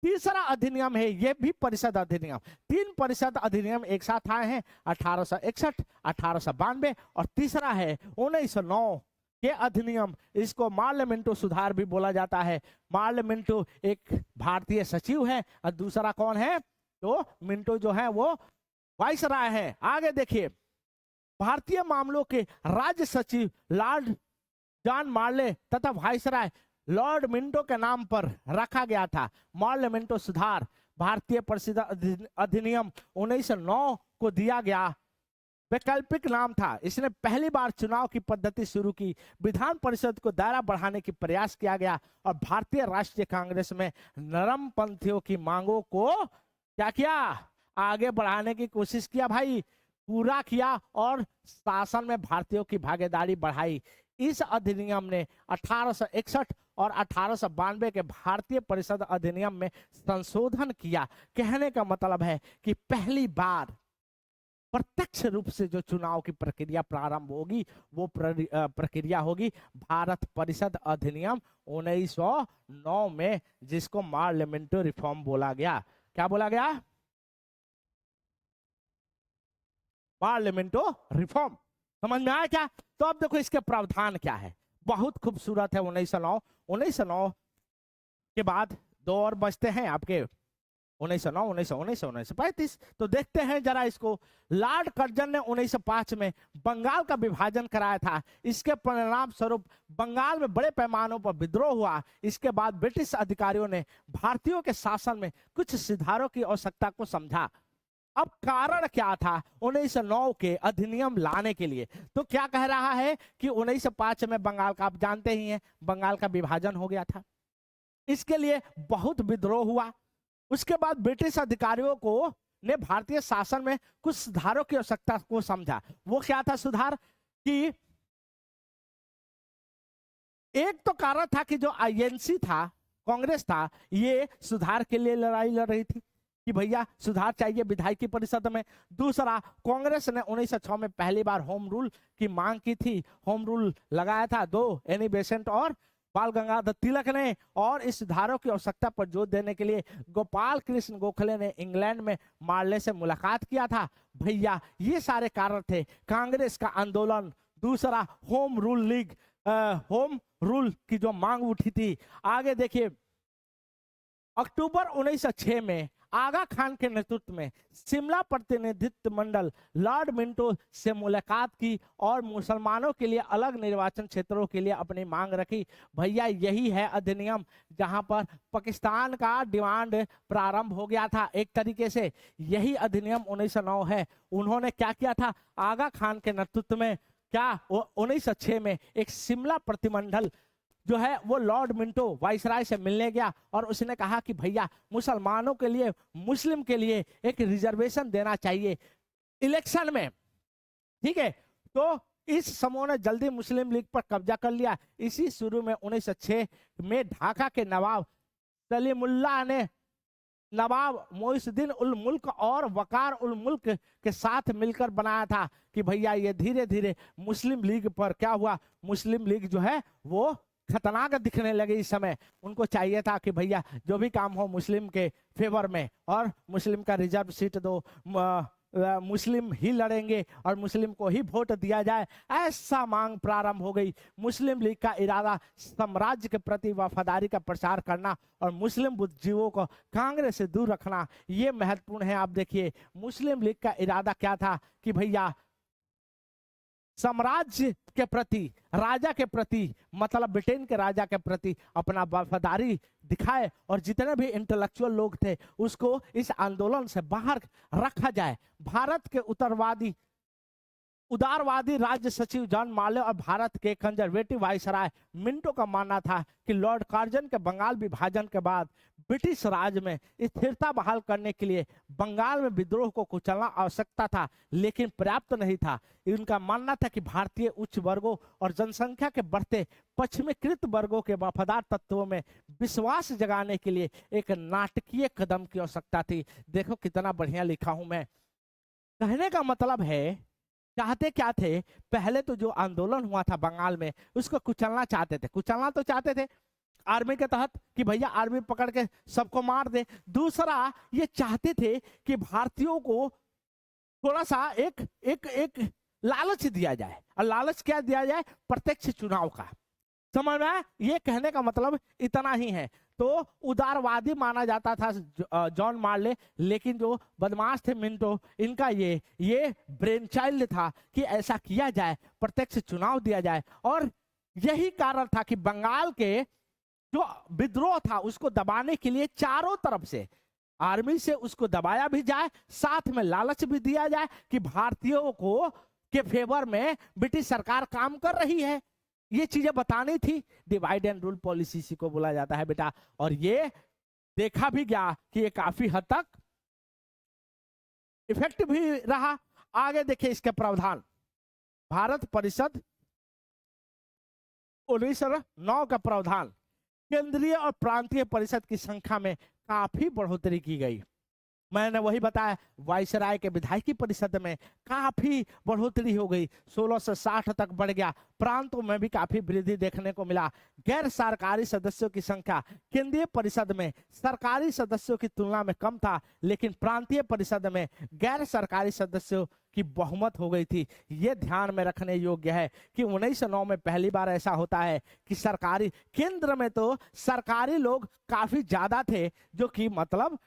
तीसरा अधिनियम है, यह भी परिषद अधिनियम। 3 परिषद अधिनियम एक साथ आए हैं, 1861, 1892 और तीसरा है 1909। के अधिनियम, इसको मार्लियामेंटो सुधार भी बोला जाता है। मार्लियामेंटो एक भारतीय सचिव है और दूसरा कौन है, तो मिंटो जो है वो वाइसराय है। आगे देखिए, भारतीय मामलों के राज्य सचिव लॉर्ड जॉन मार्ले तथा वाइसराय लॉर्ड मिंटो के नाम पर रखा गया था। मार्लियामेंटो सुधार भारतीय परिषद अधिनियम 1909 को दिया गया वैकल्पिक नाम था। इसने पहली बार चुनाव की पद्धति शुरू की, विधान परिषद को दायरा बढ़ाने की प्रयास किया गया और भारतीय राष्ट्रीय कांग्रेस में नरम पंथियों की मांगों को क्या किया, आगे बढ़ाने की कोशिश किया भाई, पूरा किया और शासन में भारतीयों की भागीदारी बढ़ाई। इस अधिनियम ने 1861 और 1892 के भारतीय परिषद अधिनियम में संशोधन किया। कहने का मतलब है कि पहली बार प्रत्यक्ष रूप से जो चुनाव की प्रक्रिया प्रारंभ होगी वो प्रक्रिया होगी भारत परिषद अधिनियम 1909 में, जिसको मार्लियामेंटो रिफॉर्म बोला गया। क्या बोला गया, पार्लियामेंटो रिफॉर्म। समझ में आया क्या? तो अब देखो इसके प्रावधान क्या है, बहुत खूबसूरत है। 1909 के बाद दो और बचते हैं आपके 1909, 1919, 1935। तो देखते हैं जरा इसको। लॉर्ड कर्जन ने 1905 में बंगाल का विभाजन कराया था। इसके परिणाम स्वरूप बंगाल में बड़े पैमानों पर विद्रोह हुआ। इसके बाद ब्रिटिश अधिकारियों ने भारतीयों के शासन में कुछ सुधारों की आवश्यकता को समझा। अब कारण क्या था 1909 के अधिनियम लाने के लिए? तो क्या कह रहा है कि 1905 में बंगाल का, आप जानते ही हैं, बंगाल का विभाजन हो गया था। इसके लिए बहुत विद्रोह हुआ। उसके बाद ब्रिटिश अधिकारियों को ने भारतीय शासन में कुछ सुधारों की आवश्यकता को समझा। वो क्या था सुधार? कि एक तो कारण था कि जो आईएनसी था, कांग्रेस था, ये सुधार के लिए लड़ाई लड़ रही थी कि भैया सुधार चाहिए विधायकी परिषद में। दूसरा, कांग्रेस ने 1906 में पहली बार होम रूल की मांग की थी। होम रूल लगाया था दो, एनी बेसेंट और बाल गंगाधर तिलक ने। और इस सुधारों की आवश्यकता पर जोर देने के लिए गोपाल कृष्ण गोखले ने इंग्लैंड में मार्ले से मुलाकात किया था। भैया ये सारे कारण थे कांग्रेस का आंदोलन। दूसरा, home rule league, home rule की जो मांग उठी थी। आगे देखिए, अक्टूबर 1906 में आगा खान के नेतृत्व में शिमला प्रतिनिधित्व मंडल लॉर्ड मिंटो से मुलाकात की और मुसलमानों के लिए अलग निर्वाचन क्षेत्रों के लिए अपनी मांग रखी। भैया यही है अधिनियम जहां पर पाकिस्तान का डिमांड प्रारंभ हो गया था। एक तरीके से यही अधिनियम 1909 है। उन्होंने क्या किया था, आगा खान के नेतृत्व में, क्या 1906 में एक शिमला प्रतिमंडल जो है वो लॉर्ड मिंटो वाइसराय से मिलने गया और उसने कहा कि भैया मुसलमानों के लिए, मुस्लिम के लिए एक रिजर्वेशन देना चाहिए इलेक्शन में। ठीक है, तो इस समूह ने जल्दी मुस्लिम लीग पर कब्जा कर लिया। इसी शुरू में 1906 में ढाका के नवाब सलीमुल्लाह ने नवाब मोइनुद्दीन उल मुल्क और वकार उल मुल्क के साथ मिलकर बनाया था कि भैया ये धीरे धीरे मुस्लिम लीग पर क्या हुआ, मुस्लिम लीग जो है वो खतरनाक दिखने लगे। इस समय उनको चाहिए था कि भैया जो भी काम हो मुस्लिम के फेवर में, और मुस्लिम का रिजर्व सीट दो, मुस्लिम ही लड़ेंगे और मुस्लिम को ही वोट दिया जाए, ऐसा मांग प्रारंभ हो गई। मुस्लिम लीग का इरादा साम्राज्य के प्रति वफादारी का प्रचार करना और मुस्लिम बुद्धिजीवियों को कांग्रेस से दूर रखना, ये महत्वपूर्ण है। आप देखिए मुस्लिम लीग का इरादा क्या था कि भैया साम्राज्य के प्रति, राजा के प्रति, मतलब ब्रिटेन के राजा के प्रति अपना वफादारी दिखाए और जितने भी इंटेलेक्चुअल लोग थे उसको इस आंदोलन से बाहर रखा जाए। भारत के उदारवादी राज्य सचिव जॉन मार्ले और भारत के कंजर्वेटिव वाइसराय मिंटो का मानना था कि लॉर्ड कार्जन के बंगाल विभाजन के बाद ब्रिटिश राज में स्थिरता बहाल करने के लिए बंगाल में विद्रोह को कुचलना आवश्यकता था, लेकिन पर्याप्त नहीं था। इनका मानना था कि भारतीय उच्च वर्गों और जनसंख्या के बढ़ते पश्चिमीकृत वर्गों के वफादार तत्वों में विश्वास जगाने के लिए एक नाटकीय कदम की आवश्यकता थी। देखो कितना बढ़िया लिखा हूं मैं। कहने का मतलब है, चाहते क्या थे, पहले तो जो आंदोलन हुआ था बंगाल में उसको कुचलना चाहते थे, कुचलना तो चाहते थे आर्मी के तहत कि भैया आर्मी पकड़ के सबको मार दे। दूसरा ये चाहते थे कि भारतीयों को थोड़ा सा एक लालच दिया जाए। और लालच क्या दिया जाए? प्रत्यक्ष चुनाव का। समझ में आया? ये कहने का मतलब इतना ही है। तो उदारवादी माना जाता था जॉन मार्ले, लेकिन जो बदमाश थे मिंटो, इनका ये ब्रेन चाइल्ड था कि ऐसा किया जाए, प्रत्यक्ष चुनाव दिया जाए। और यही कारण था कि बंगाल के जो विद्रोह था उसको दबाने के लिए चारों तरफ से आर्मी से उसको दबाया भी जाए, साथ में लालच भी दिया जाए कि भारतीयों को के फेवर में ब्रिटिश सरकार काम कर रही है। ये चीजें बतानी थी। डिवाइड एंड रूल पॉलिसी इसी को बोला जाता है बेटा। और ये देखा भी गया कि ये काफी हद तक इफेक्टिव भी रहा। आगे देखिए इसके प्रावधान। भारत परिषद 1909 का प्रावधान, केंद्रीय और प्रांतीय परिषद की संख्या में काफी बढ़ोतरी की गई। मैंने वही बताया, वायसराय के विधायकी परिषद में काफी बढ़ोतरी हो गई, 16 से 60 तक बढ़ गया। प्रांतों में भी काफी वृद्धि देखने को मिला। गैर सरकारी सदस्यों की संख्या केंद्रीय परिषद में सरकारी सदस्यों की तुलना में कम था, लेकिन प्रांतीय परिषद में गैर सरकारी सदस्यों की बहुमत हो गई थी। यह ध्यान में रखने योग्य है कि 1909 में पहली बार ऐसा होता है कि सरकारी केंद्र में तो सरकारी लोग काफी ज्यादा थे, जो कि मतलब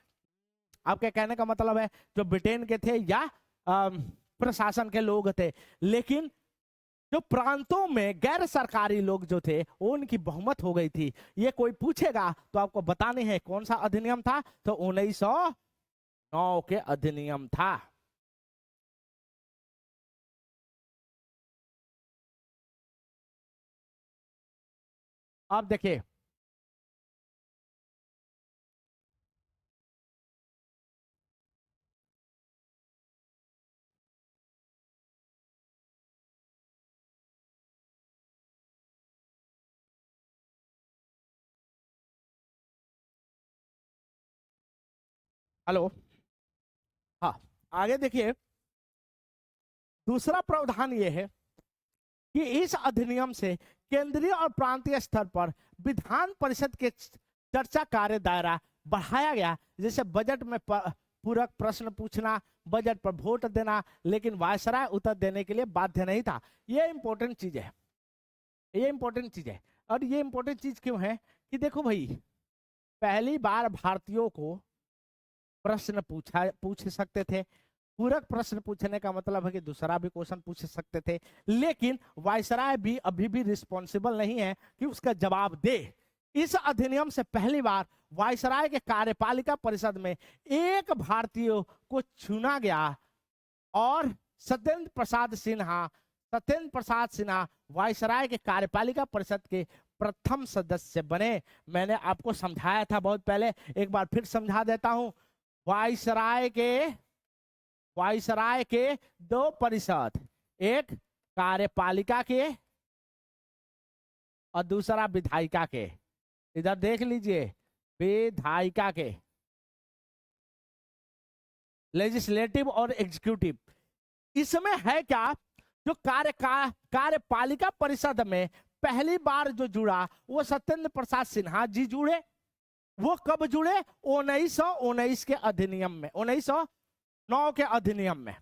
आपके कहने का मतलब है जो ब्रिटेन के थे या प्रशासन के लोग थे, लेकिन जो प्रांतों में गैर सरकारी लोग जो थे उनकी बहुमत हो गई थी। ये कोई पूछेगा तो आपको बताने हैं कौन सा अधिनियम था, तो 1909 के अधिनियम था। अब देखिए हेलो, हाँ आगे देखिए। दूसरा प्रावधान ये है कि इस अधिनियम से केंद्रीय और प्रांतीय स्तर पर विधान परिषद के चर्चा कार्य दायरा बढ़ाया गया। जैसे बजट में पूरक प्रश्न पूछना, बजट पर वोट देना, लेकिन वायसराय उत्तर देने के लिए बाध्य नहीं था। ये इंपॉर्टेंट चीज है, ये इंपॉर्टेंट चीज है। और ये इंपॉर्टेंट चीज क्यों है कि देखो भाई, पहली बार भारतीयों को प्रश्न पूछ सकते थे। पूरक प्रश्न पूछने का मतलब है कि दूसरा भी क्वेश्चन पूछ सकते थे, लेकिन वायसराय भी अभी भी रिस्पॉन्सिबल नहीं है कि उसका जवाब दे। इस अधिनियम से पहली बार वायसराय के कार्यपालिका परिषद में एक भारतीय को चुना गया और सत्येंद्र प्रसाद सिन्हा वायसराय के कार्यपालिका परिषद के प्रथम सदस्य बने। मैंने आपको समझाया था बहुत पहले, एक बार फिर समझा देता हूं। वायसराय के दो परिषद, एक कार्यपालिका के और दूसरा विधायिका के। इधर देख लीजिए, विधायिका के, लेजिस्लेटिव और एग्जीक्यूटिव। इसमें है क्या, जो कार्यपालिका परिषद में पहली बार जो जुड़ा वो सत्येंद्र प्रसाद सिन्हा जी जुड़े। वो कब जुड़े? 1919 के अधिनियम में, 1909 के अधिनियम में,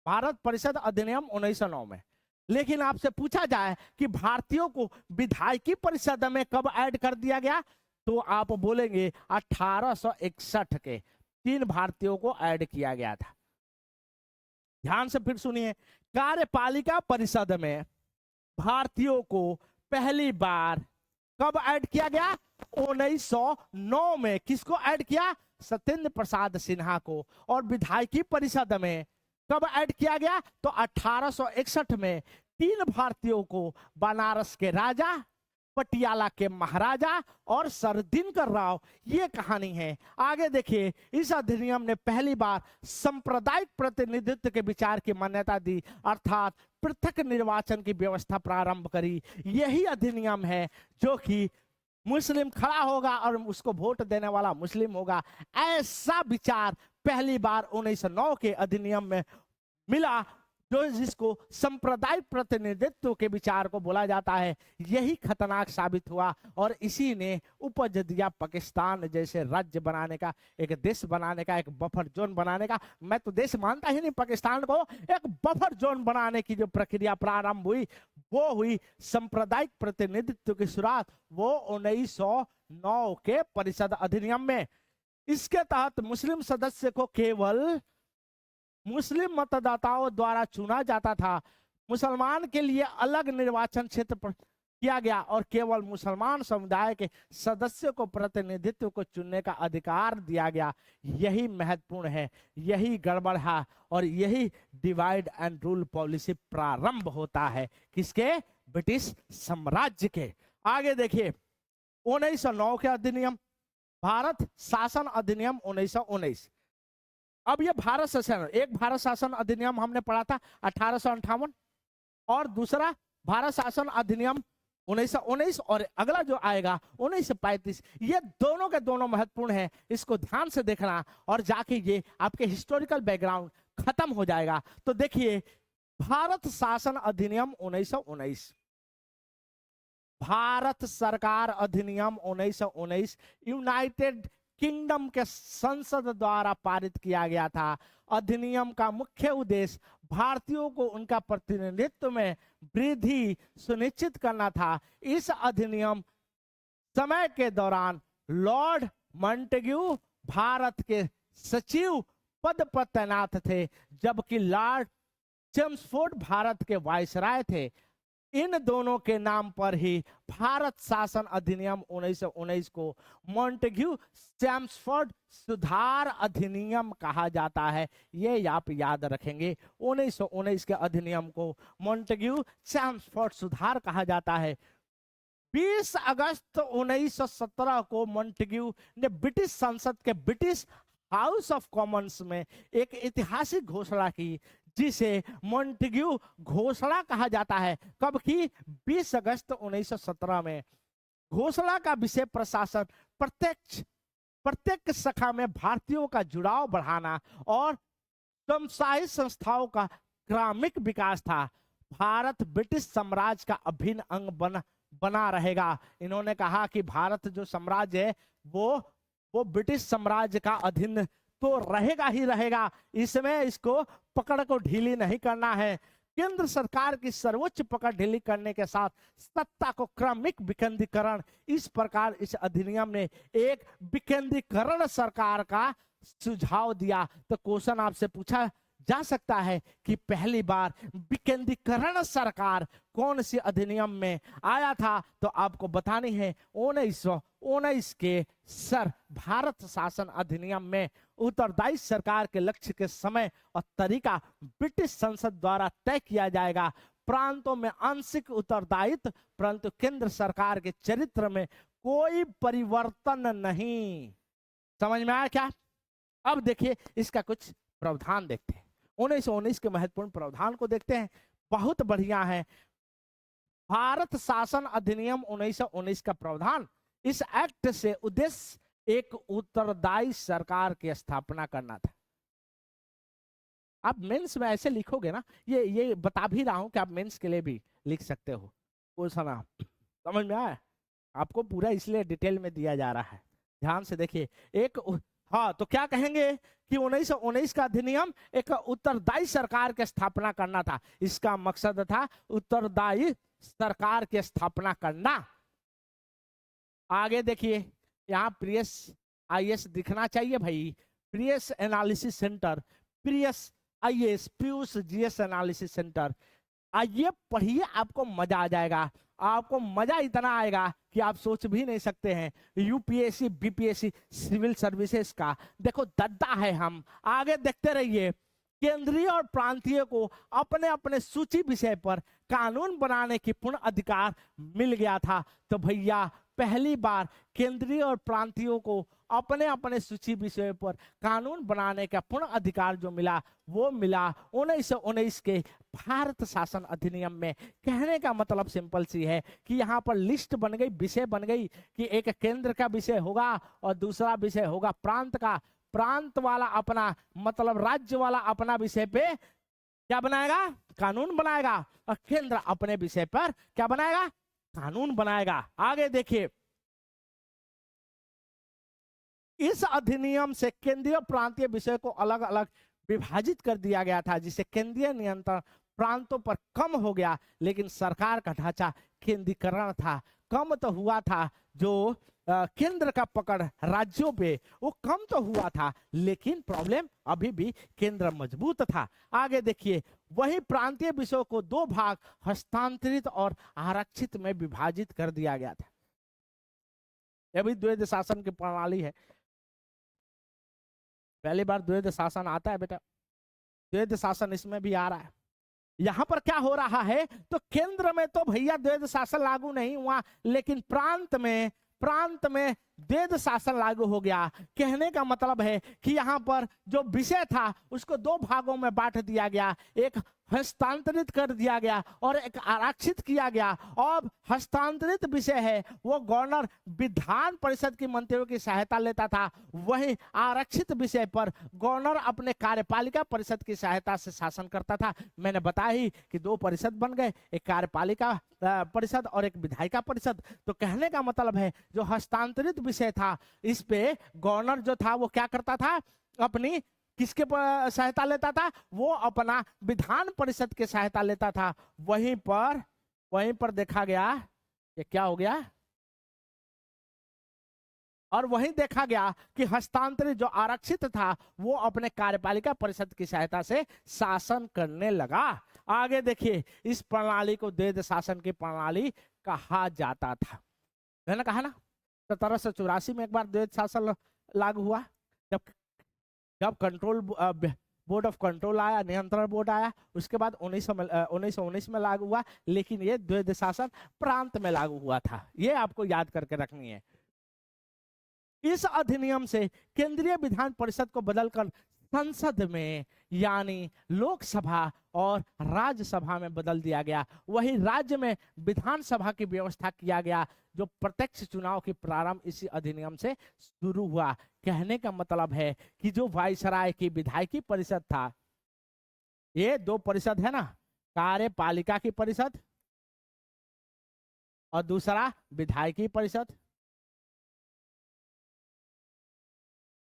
भारत परिषद अधिनियम 1909 में। लेकिन आपसे पूछा जाए कि भारतीयों को विधायकी परिषद में कब ऐड कर दिया गया, तो आप बोलेंगे 1861 के 3 भारतीयों को ऐड किया गया था। ध्यान से फिर सुनिए, कार्यपालिका परिषद में भारतीयों को पहली बार कब ऐड किया गया? 1909 में। किसको ऐड किया? सत्येंद्र प्रसाद सिन्हा को। और विधायकी परिषद में कब ऐड किया गया? तो 1861 में 3 भारतीयों को, बनारस के राजा, पटियाला के महाराजा और सर दिनकर राव। ये कहानी है। आगे देखिए, इस अधिनियम ने पहली बार सांप्रदायिक प्रतिनिधित्व के विचार की मान्यता दी, अर्थात पृथक निर्वाचन की व्यवस्था प्रारंभ करी। यही अधिनियम है जो कि मुस्लिम खड़ा होगा और उसको वोट देने वाला मुस्लिम होगा, ऐसा विचार पहली बार 1909 के अधिनियम में मिला। जो जिसको सांप्रदायिक प्रतिनिधित्व के विचार को बोला जाता है, यही खतरनाक साबित हुआ और इसी ने उपज दिया पाकिस्तान जैसे राज्य बनाने का, एक देश बनाने का, एक बफर जोन बनाने का। मैं तो देश मानता ही नहीं पाकिस्तान को, एक बफर जोन बनाने की जो प्रक्रिया प्रारंभ हुई वो हुई सांप्रदायिक प्रतिनिधित्व की शुरुआत वो 1909 के परिषद अधिनियम में। इसके तहत मुस्लिम सदस्य को केवल मुस्लिम मतदाताओं द्वारा चुना जाता था। मुसलमान के लिए अलग निर्वाचन क्षेत्र किया गया और केवल मुसलमान समुदाय के सदस्यों को प्रतिनिधित्व को चुनने का अधिकार दिया गया। यही महत्वपूर्ण है, यही गड़बड़ है और यही डिवाइड एंड रूल पॉलिसी प्रारंभ होता है किसके? ब्रिटिश साम्राज्य के। आगे देखिए 1909 के अधिनियम, भारत शासन अधिनियम 1919। अब ये भारत शासन, एक भारत शासन अधिनियम हमने पढ़ा था 1858 और दूसरा भारत शासन अधिनियम 1919 और अगला जो आएगा 1935। ये दोनों के दोनों महत्वपूर्ण है, इसको ध्यान से देखना और जाके ये आपके हिस्टोरिकल बैकग्राउंड खत्म हो जाएगा। तो देखिए भारत शासन अधिनियम 1919, भारत सरकार अधिनियम 1919 यूनाइटेड किंगडम के संसद द्वारा पारित किया गया था। अधिनियम का मुख्य उद्देश्य भारतीयों को उनका प्रतिनिधित्व में वृद्धि सुनिश्चित करना था। इस अधिनियम समय के दौरान लॉर्ड मॉन्टेग्यू भारत के सचिव पद पर तैनात थे, जबकि लॉर्ड चेम्सफोर्ड भारत के वायसराय थे। इन दोनों के नाम पर ही भारत शासन अधिनियम 1919 को मॉन्टेग्यू चेम्सफोर्ड सुधार अधिनियम कहा जाता है। ये आप याद रखेंगे, 1919 के अधिनियम को मॉन्टेग्यू चेम्सफोर्ड सुधार कहा जाता है। 20 अगस्त 1917 को मॉन्टेग्यू ने ब्रिटिश संसद के ब्रिटिश हाउस ऑफ कॉमन्स में एक ऐतिहासिक घोषणा की, जिसे मॉन्टेग्यू घोषणा कहा जाता है। कब की? 20 अगस्त 1917 में। घोषणा का विषय प्रशासन, प्रत्येक शाखा में भारतीयों का जुड़ाव बढ़ाना और स्वयंशासी संस्थाओं का क्रमिक विकास था। भारत ब्रिटिश साम्राज्य का अभिन्न अंग बना रहेगा। इन्होंने कहा कि भारत जो साम्राज्य है वो ब्रिटिश साम्राज्य का अधीन तो रहेगा ही रहेगा, इसमें इसको पकड़ को ढीली नहीं करना है। केंद्र सरकार की सर्वोच्च पकड़ ढीली करने के साथ सत्ता को क्रमिक विकेंद्रीकरण। इस प्रकार इस अधिनियम ने एक विकेंद्रीकरण सरकार का सुझाव दिया। तो क्वेश्चन आपसे पूछा जा सकता है कि पहली बार विकेंद्रीकरण सरकार कौन सी अधिनियम में आया था? तो आपको बतानी है 1919 के भारत शासन अधिनियम में उत्तरदायी सरकार के लक्ष्य के समय और तरीका ब्रिटिश संसद द्वारा तय किया जाएगा। प्रांतों में आंशिक उत्तरदायित्व, परंतु केंद्र सरकार के चरित्र में कोई परिवर्तन नहीं। समझ में आया क्या? अब देखिए इसका कुछ प्रावधान देखते हैं। 1919 के महत्वपूर्ण प्रावधान को देखते हैं, बहुत बढ़िया है। भारत शासन अधिनियम 1919 का प्रावधान, इस एक्ट से उद्देश्य एक उत्तरदायी सरकार की स्थापना करना था। आप मेंस में ऐसे लिखोगे ना, ये बता भी रहा हूं कि आप मेंस के लिए भी लिख सकते हो। क्वेश्चन समझ में आया? आपको पूरा इसलिए डिटेल में दिया जा रहा है, ध्यान से देखिए। हाँ, तो क्या कहेंगे कि 1919 का अधिनियम एक उत्तरदायी सरकार की स्थापना करना था। इसका मकसद था उत्तरदायी सरकार की स्थापना करना। आगे देखिए, यहाँ प्रियस आईएएस दिखना चाहिए भाई, प्रियस एनालिसिस सेंटर, प्रियस IAS, Piyush GS analysis centre. आइए पढ़िए, आपको मजा आ जाएगा। आपको मजा इतना आएगा कि आप सोच भी नहीं सकते हैं। यूपीएससी बीपीएससी सिविल सर्विसेज का देखो दद्दा है हम। आगे देखते रहिए। केंद्रीय और प्रांतीय को अपने अपने सूची विषय पर कानून बनाने की पूर्ण अधिकार मिल गया था। तो भैया पहली बार केंद्रीय और प्रांतीयों को अपने अपने सूची विषय पर कानून बनाने का पूर्ण अधिकार जो मिला वो मिला 1919 के भारत शासन अधिनियम में। कहने का मतलब सिंपल सी है कि यहाँ पर लिस्ट बन गई, विषय बन गई कि एक केंद्र का विषय होगा और दूसरा विषय होगा प्रांत का। प्रांत वाला अपना मतलब राज्य वाला अपना विषय पे क्या बनाएगा? कानून बनाएगा। और केंद्र अपने विषय पर क्या बनाएगा? कानून बनाएगा। आगे देखिए, इस अधिनियम से केंद्रीय प्रांतीय विषय को अलग अलग विभाजित कर दिया गया था, जिससे केंद्रीय नियंत्रण प्रांतों पर कम हो गया, लेकिन सरकार का ढांचा केंद्रीकरण था। कम तो हुआ था, जो केंद्र का पकड़ राज्यों पे वो कम तो हुआ था, लेकिन प्रॉब्लम अभी भी केंद्र मजबूत था। आगे देखिए, वही प्रांतीय विषयों को दो भाग हस्तांतरित और आरक्षित में विभाजित कर दिया गया था। यह भी द्वैध शासन की प्रणाली है। पहली बार द्वैध शासन आता है बेटा, द्वैध शासन इसमें भी आ रहा है। यहां पर क्या हो रहा है, तो केंद्र में तो भैया द्वैध शासन लागू नहीं हुआ, लेकिन प्रांत में द्वैध शासन लागू हो गया। कहने का मतलब है कि यहां पर जो विषय था उसको दो भागों में बांट दिया गया, एक हस्तांतरित कर दिया गया और एक आरक्षित किया गया। और हस्तांतरित विषय है वो गवर्नर विधान परिषद की मंत्रियों की सहायता लेता था, वही आरक्षित विषय पर गवर्नर अपने कार्यपालिका परिषद की सहायता से शासन करता था। मैंने बताया ही कि दो परिषद बन गए, एक कार्यपालिका परिषद और एक विधायिका परिषद। तो कहने का मतलब है जो हस्तांतरित विषय था, इस पे गवर्नर जो था वो क्या करता था, अपनी किसके सहायता लेता था, वो अपना विधान परिषद के सहायता लेता था। वहीं पर देखा गया ये क्या हो गया, और वहीं देखा गया कि हस्तांतरित जो आरक्षित था वो अपने कार्यपालिका परिषद की सहायता से शासन करने लगा। आगे देखिए, इस प्रणाली को द्वैध शासन की प्रणाली कहा जाता था। मैंने कहा ना 1784 में एक बार द्वैध शासन लागू हुआ, जब कंट्रोल बोर्ड ऑफ कंट्रोल आया, नियंत्रण बोर्ड आया, उसके बाद 1919 में लागू हुआ, लेकिन ये द्वैध शासन प्रांत में लागू हुआ था। ये आपको याद करके रखनी है। इस अधिनियम से केंद्रीय विधान परिषद को बदलकर संसद में यानी लोकसभा और राज्यसभा में बदल दिया गया। वही राज्य में विधानसभा की व्यवस्था किया गया, जो प्रत्यक्ष चुनाव की प्रारंभ इसी अधिनियम से शुरू हुआ। कहने का मतलब है कि जो वायसराय की विधायिकी परिषद था, ये दो परिषद है ना, कार्यपालिका की परिषद और दूसरा विधायिकी परिषद।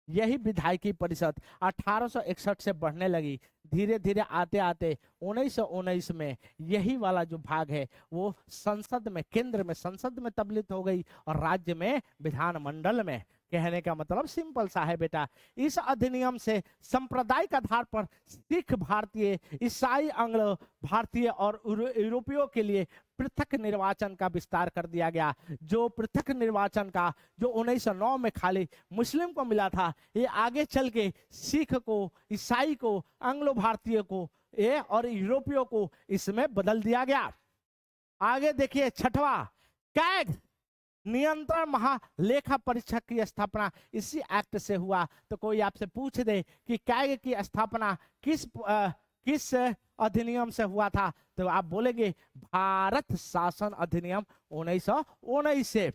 यही विधायिकी परिषद 1861 से बढ़ने लगी, धीरे धीरे आते आते 1919 में यही वाला जो भाग है वो संसद में, केंद्र में संसद में तब्दील हो गई और राज्य में विधानमंडल में। कहने का मतलब सिंपल सा है बेटा, इस अधिनियम से सांप्रदायिक आधार पर सिख भारतीय, ईसाई आंग्लो भारतीय और यूरोपियों के लिए पृथक निर्वाचन का विस्तार कर दिया गया। जो पृथक निर्वाचन का जो 1909 में खाली मुस्लिम को मिला था, ये आगे चल के सिख को, ईसाई को, आंग्लो भारतीय को ये और यूरोपियों को इसमें बदल दिया गया। आगे देखिए, छठवां, कैग नियंत्रण महालेखा परीक्षक की स्थापना इसी एक्ट से हुआ। तो कोई आपसे पूछ दे कि कैग की स्थापना किस अधिनियम से हुआ था, तो आप बोलेंगे भारत शासन अधिनियम 1919 से।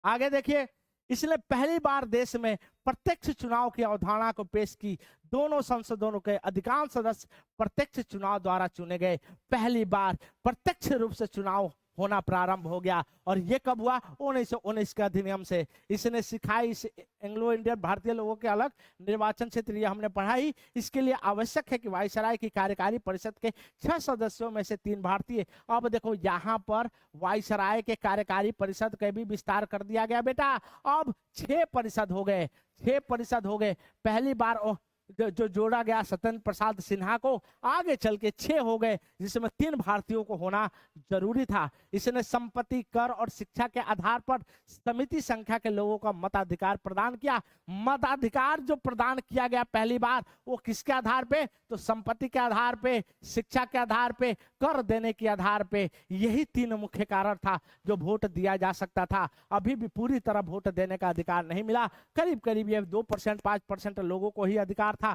आगे देखिए, इसने पहली बार देश में प्रत्यक्ष चुनाव की अवधारणा को पेश की। दोनों संसदों के अधिकांश सदस्य प्रत्यक्ष चुनाव द्वारा चुने गए। पहली बार प्रत्यक्ष रूप से चुनाव होना प्रारंभ हो गया। और ये कब हुआ? 1919 के अधिनियम से। इसने सिखाई एंग्लो इंडियन भारतीय लोगों के अलग निर्वाचन क्षेत्र, ये हमने पढ़ाई। इसके लिए आवश्यक है कि वायसराय की कार्यकारी परिषद के 6 सदस्यों में से 3 भारतीय। अब देखो यहाँ पर वायसराय के कार्यकारी परिषद का भी विस्तार कर दिया गया बेटा। अब 6 परिषद हो गए, 6 परिषद हो गए। पहली बार जो जोड़ा गया सत्येंद्र प्रसाद सिन्हा को, आगे चल के 6 हो गए, जिसमें 3 भारतीयों को होना जरूरी था। इसने संपत्ति, कर और शिक्षा के आधार पर समिति संख्या के लोगों का मताधिकार प्रदान किया। मताधिकार जो प्रदान किया गया पहली बार, वो किसके आधार पे? तो संपत्ति के आधार पे, शिक्षा के आधार पे, कर देने के आधार पे। यही 3 मुख्य कारण था जो वोट दिया जा सकता था। अभी भी पूरी तरह वोट देने का अधिकार नहीं मिला। करीब करीब ये 2% 5% लोगों को ही अधिकार था।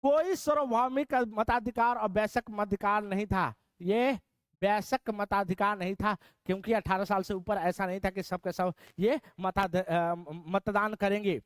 कोई सार्वभौमिक मताधिकार और वैश्विक मताधिकार नहीं था। ये वैश्विक मताधिकार नहीं था, क्योंकि 18 साल से ऊपर ऐसा नहीं था कि सबके सब ये मतदान करेंगे।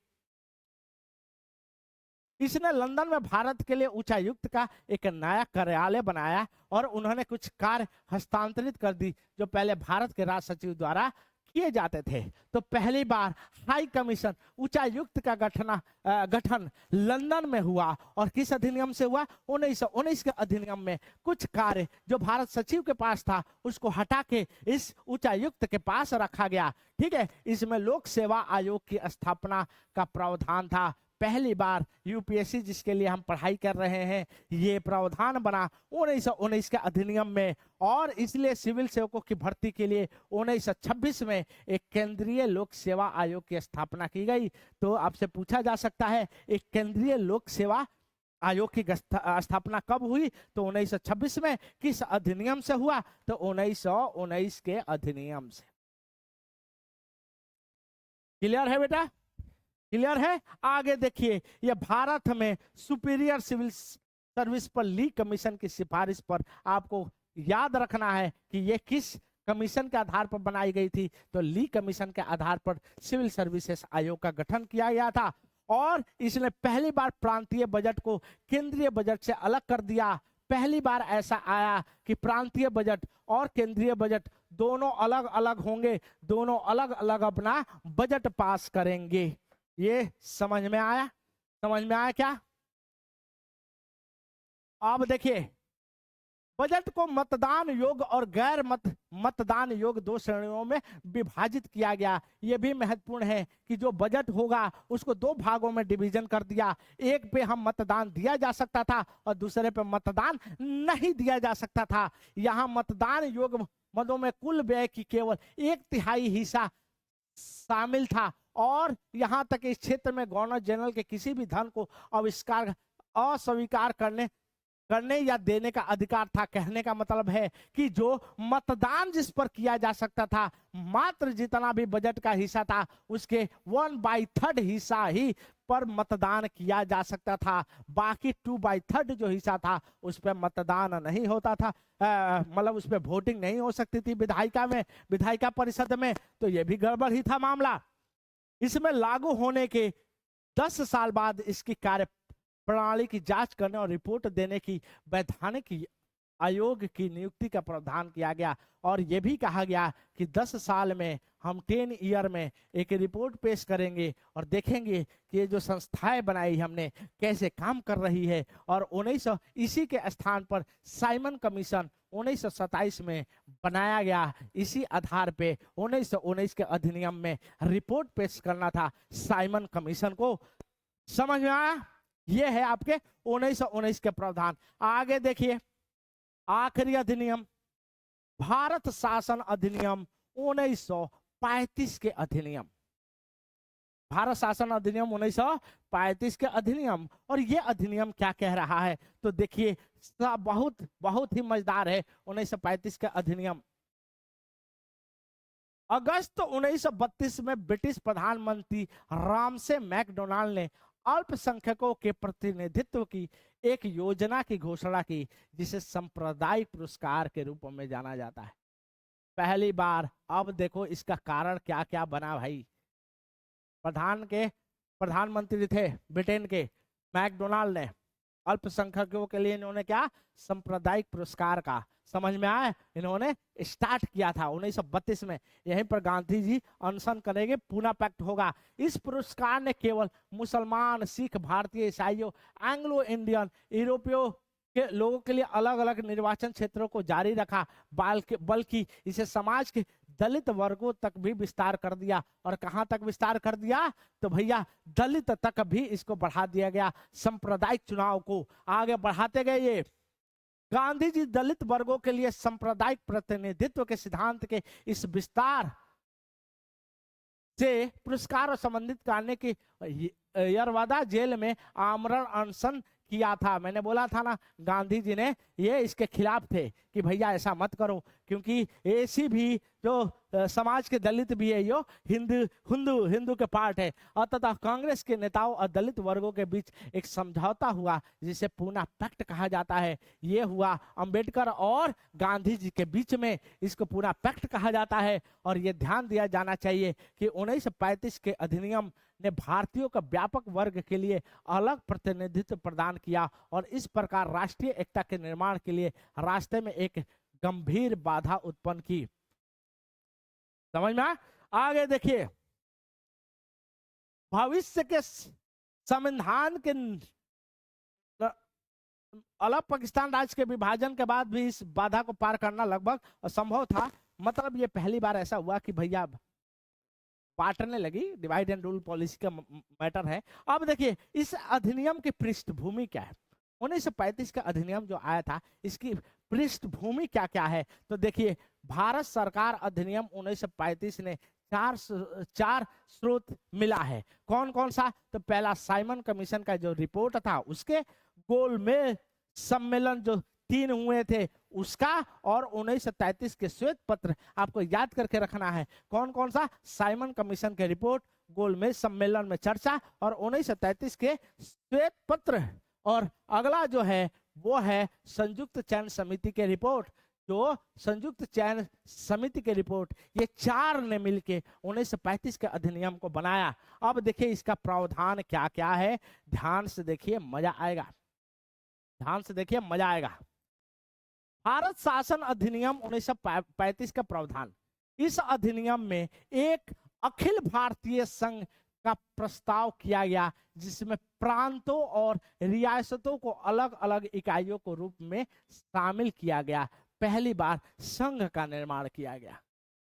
इसने लंदन में भारत के लिए उच्चायुक्त का एक नया कार्यालय बनाया और उन्होंने कुछ कार्य हस्तांतरित कर दी जो पहले भारत के राज सचिव द्वारा किए जाते थे। तो पहली बार हाई कमीशन उच्चायुक्त का गठन लंदन में हुआ और किस अधिनियम से हुआ? 1919 के अधिनियम में कुछ कार्य जो भारत सचिव के पास था उसको हटा के इस उच्चायुक्त के पास रखा गया। ठीक है, इसमें लोक सेवा आयोग की स्थापना का प्रावधान था। पहली बार यूपीएससी जिसके लिए हम पढ़ाई कर रहे हैं ये प्रावधान बना 1919 के अधिनियम में और इसलिए सिविल सेवकों की भर्ती के लिए 1926 में एक केंद्रीय लोक सेवा आयोग की स्थापना की गई। तो आपसे पूछा जा सकता है एक केंद्रीय लोक सेवा आयोग की स्थापना कब हुई? तो 1926 में। किस अधिनियम से हुआ? तो 1919 के अधिनियम से। क्लियर है बेटा? क्लियर है? आगे देखिए, यह भारत में सुपीरियर सिविल सर्विस पर ली कमीशन की सिफारिश पर आपको याद रखना है कि यह किस कमीशन के आधार पर बनाई गई थी? तो ली कमीशन के आधार पर सिविल सर्विसेज आयोग का गठन किया गया था और इसने पहली बार प्रांतीय बजट को केंद्रीय बजट से अलग कर दिया। पहली बार ऐसा आया कि प्रांतीय बजट और केंद्रीय बजट दोनों अलग अलग होंगे, दोनों अलग अलग अपना बजट पास करेंगे। ये समझ में आया? समझ में आया क्या? अब देखिए, बजट को मतदान योग्य और गैर मतदान योग्य दो श्रेणियों में विभाजित किया गया। यह भी महत्वपूर्ण है कि जो बजट होगा उसको दो भागों में डिवीजन कर दिया। एक पे हम मतदान दिया जा सकता था और दूसरे पे मतदान नहीं दिया जा सकता था। यहाँ मतदान योग्य मदों में कुल व्यय की केवल 1/3 हिस्सा शामिल था और यहां तक इस क्षेत्र में गवर्नर जनरल के किसी भी धन को अस्वीकार करने या देने का अधिकार था। कहने का मतलब है कि जो मतदान जिस पर किया जा सकता था, मात्र जितना भी बजट का हिस्सा था उसके 1/3 हिस्सा ही पर मतदान किया जा सकता था। बाकी 2/3 जो हिस्सा था उस पर मतदान नहीं होता था, मतलब उस पर वोटिंग नहीं हो सकती थी विधायिका परिषद में। तो यह भी गड़बड़ ही था मामला। इसमें लागू होने के 10 साल बाद इसकी कार्य प्रणाली की जांच करने और रिपोर्ट देने की वैधानिक आयोग की नियुक्ति का प्रावधान किया गया और यह भी कहा गया कि 10 साल में हम 10 ईयर में एक रिपोर्ट पेश करेंगे और देखेंगे कि ये जो संस्थाएं बनाई हमने कैसे काम कर रही है। और 1900 इसी के स्थान पर साइमन कमीशन 1927 में बनाया गया। इसी आधार पे 1919 के अधिनियम में रिपोर्ट पेश करना था साइमन कमीशन को। समझ में आया? ये है आपके 1919 के प्रावधान। आगे देखिए, आखिरी अधिनियम भारत शासन अधिनियम 1935 के अधिनियम। भारत शासन अधिनियम 1935 के अधिनियम। और ये अधिनियम क्या कह रहा है? तो देखिए, बहुत बहुत ही मजेदार है 1935 के अधिनियम। अगस्त 1932 में ब्रिटिश प्रधानमंत्री रामसे मैकडोनाल्ड ने अल्पसंख्यकों के प्रतिनिधित्व की एक योजना की घोषणा की जिसे सांप्रदायिक पुरस्कार के रूप में जाना जाता है। पहली बार। अब देखो इसका कारण क्या क्या बना भाई। प्रधानमंत्री थे ब्रिटेन के मैकडोनाल्ड ने, अल्पसंख्यकों के लिए इन्होंने क्या सांप्रदायिक पुरस्कार का, समझ में आया, इन्होंने स्टार्ट किया था 1932 में। यहीं पर गांधी जी अनशन करेंगे, पूना पैक्ट होगा। इस पुरस्कार ने केवल मुसलमान, सिख, भारतीय, ईसाइयों, एंग्लो इंडियन, यूरोपियों के लोगों के लिए अलग अलग निर्वाचन क्षेत्रों को जारी रखा, बल्कि इसे समाज के दलित वर्गों तक भी विस्तार कर दिया। और कहां तक विस्तार कर दिया? तो भैया दलित तक भी इसको बढ़ा दिया गया। सांप्रदायिक चुनाव को आगे बढ़ाते गए ये गांधी जी दलित वर्गों के लिए सांप्रदायिक प्रतिनिधित्व के सिद्धांत के इस विस्तार से पुरस्कार और संबंधित करने की यरवादा जेल में आमरण अनशन किया था। मैंने बोला था ना, गांधी जी ने ये इसके खिलाफ थे कि भैया ऐसा मत करो, क्योंकि ऐसी भी जो समाज के दलित भी है, यो हिंदू के पार्ट है। अतः कांग्रेस के नेताओं और दलित वर्गों के बीच एक समझौता हुआ जिसे पूना पैक्ट कहा जाता है। ये हुआ अंबेडकर और गांधी जी के बीच में, इसको पूना पैक्ट कहा जाता है। और ये ध्यान दिया जाना चाहिए कि 1935 के अधिनियम ने भारतीयों का व्यापक वर्ग के लिए अलग प्रतिनिधित्व प्रदान किया और इस प्रकार राष्ट्रीय एकता के निर्माण के लिए रास्ते में एक गंभीर बाधा उत्पन्न की। समझ में आगे देखिए, भविष्य के संविधान के अलग पाकिस्तान राज्य के विभाजन के बाद भी इस बाधा को पार करना लगभग असंभव था। मतलब ये पहली बार ऐसा हुआ कि भैया बांटने लगी, डिवाइड एंड रूल पॉलिसी का मैटर है। अब देखिए इस अधिनियम की पृष्ठभूमि क्या है। 1935 का अधिनियम जो आया था, इसकी पृष्ठभूमि क्या क्या है, तो देखिए भारत सरकार अधिनियम 1935 ने चार स्रोत मिला है। कौन कौन सा, तो पहला साइमन कमीशन का जो रिपोर्ट था उसके, गोलमेज सम्मेलन जो 3 हुए थे उसका, और 1933 के श्वेत पत्र। आपको याद करके रखना है कौन कौन सा, साइमन कमीशन के रिपोर्ट, गोलमेज सम्मेलन में चर्चा और 1933 के श्वेत पत्र। और अगला जो है वो है संयुक्त चयन समिति के रिपोर्ट। जो संयुक्त चयन समिति के रिपोर्ट, ये 4 ने मिलके 1935 के अधिनियम को बनाया। अब देखिए इसका प्रावधान क्या क्या है, ध्यान से देखिए मजा आएगा, ध्यान से देखिए मजा आएगा। भारत शासन अधिनियम 1935 का प्रावधान, इस अधिनियम में एक अखिल भारतीय संघ का प्रस्ताव किया गया जिसमें प्रांतों और रियासतों को अलग अलग इकाइयों को रूप में शामिल किया गया। पहली बार संघ का निर्माण किया गया,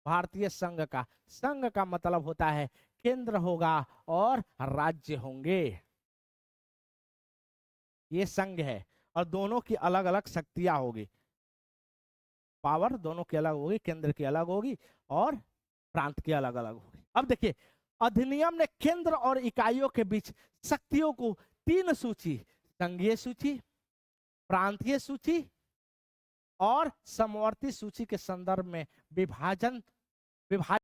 भारतीय संघ का। संघ का मतलब होता है केंद्र होगा और राज्य होंगे, ये संघ है। और दोनों की अलग अलग शक्तियां होगी, पावर दोनों की अलग होगी, केंद्र की अलग होगी और प्रांत की अलग अलग होगी। अब देखिए अधिनियम ने केंद्र और इकाइयों के बीच शक्तियों को 3 सूची, संघीय सूची, प्रांतीय सूची और समवर्ती सूची के संदर्भ में विभाजन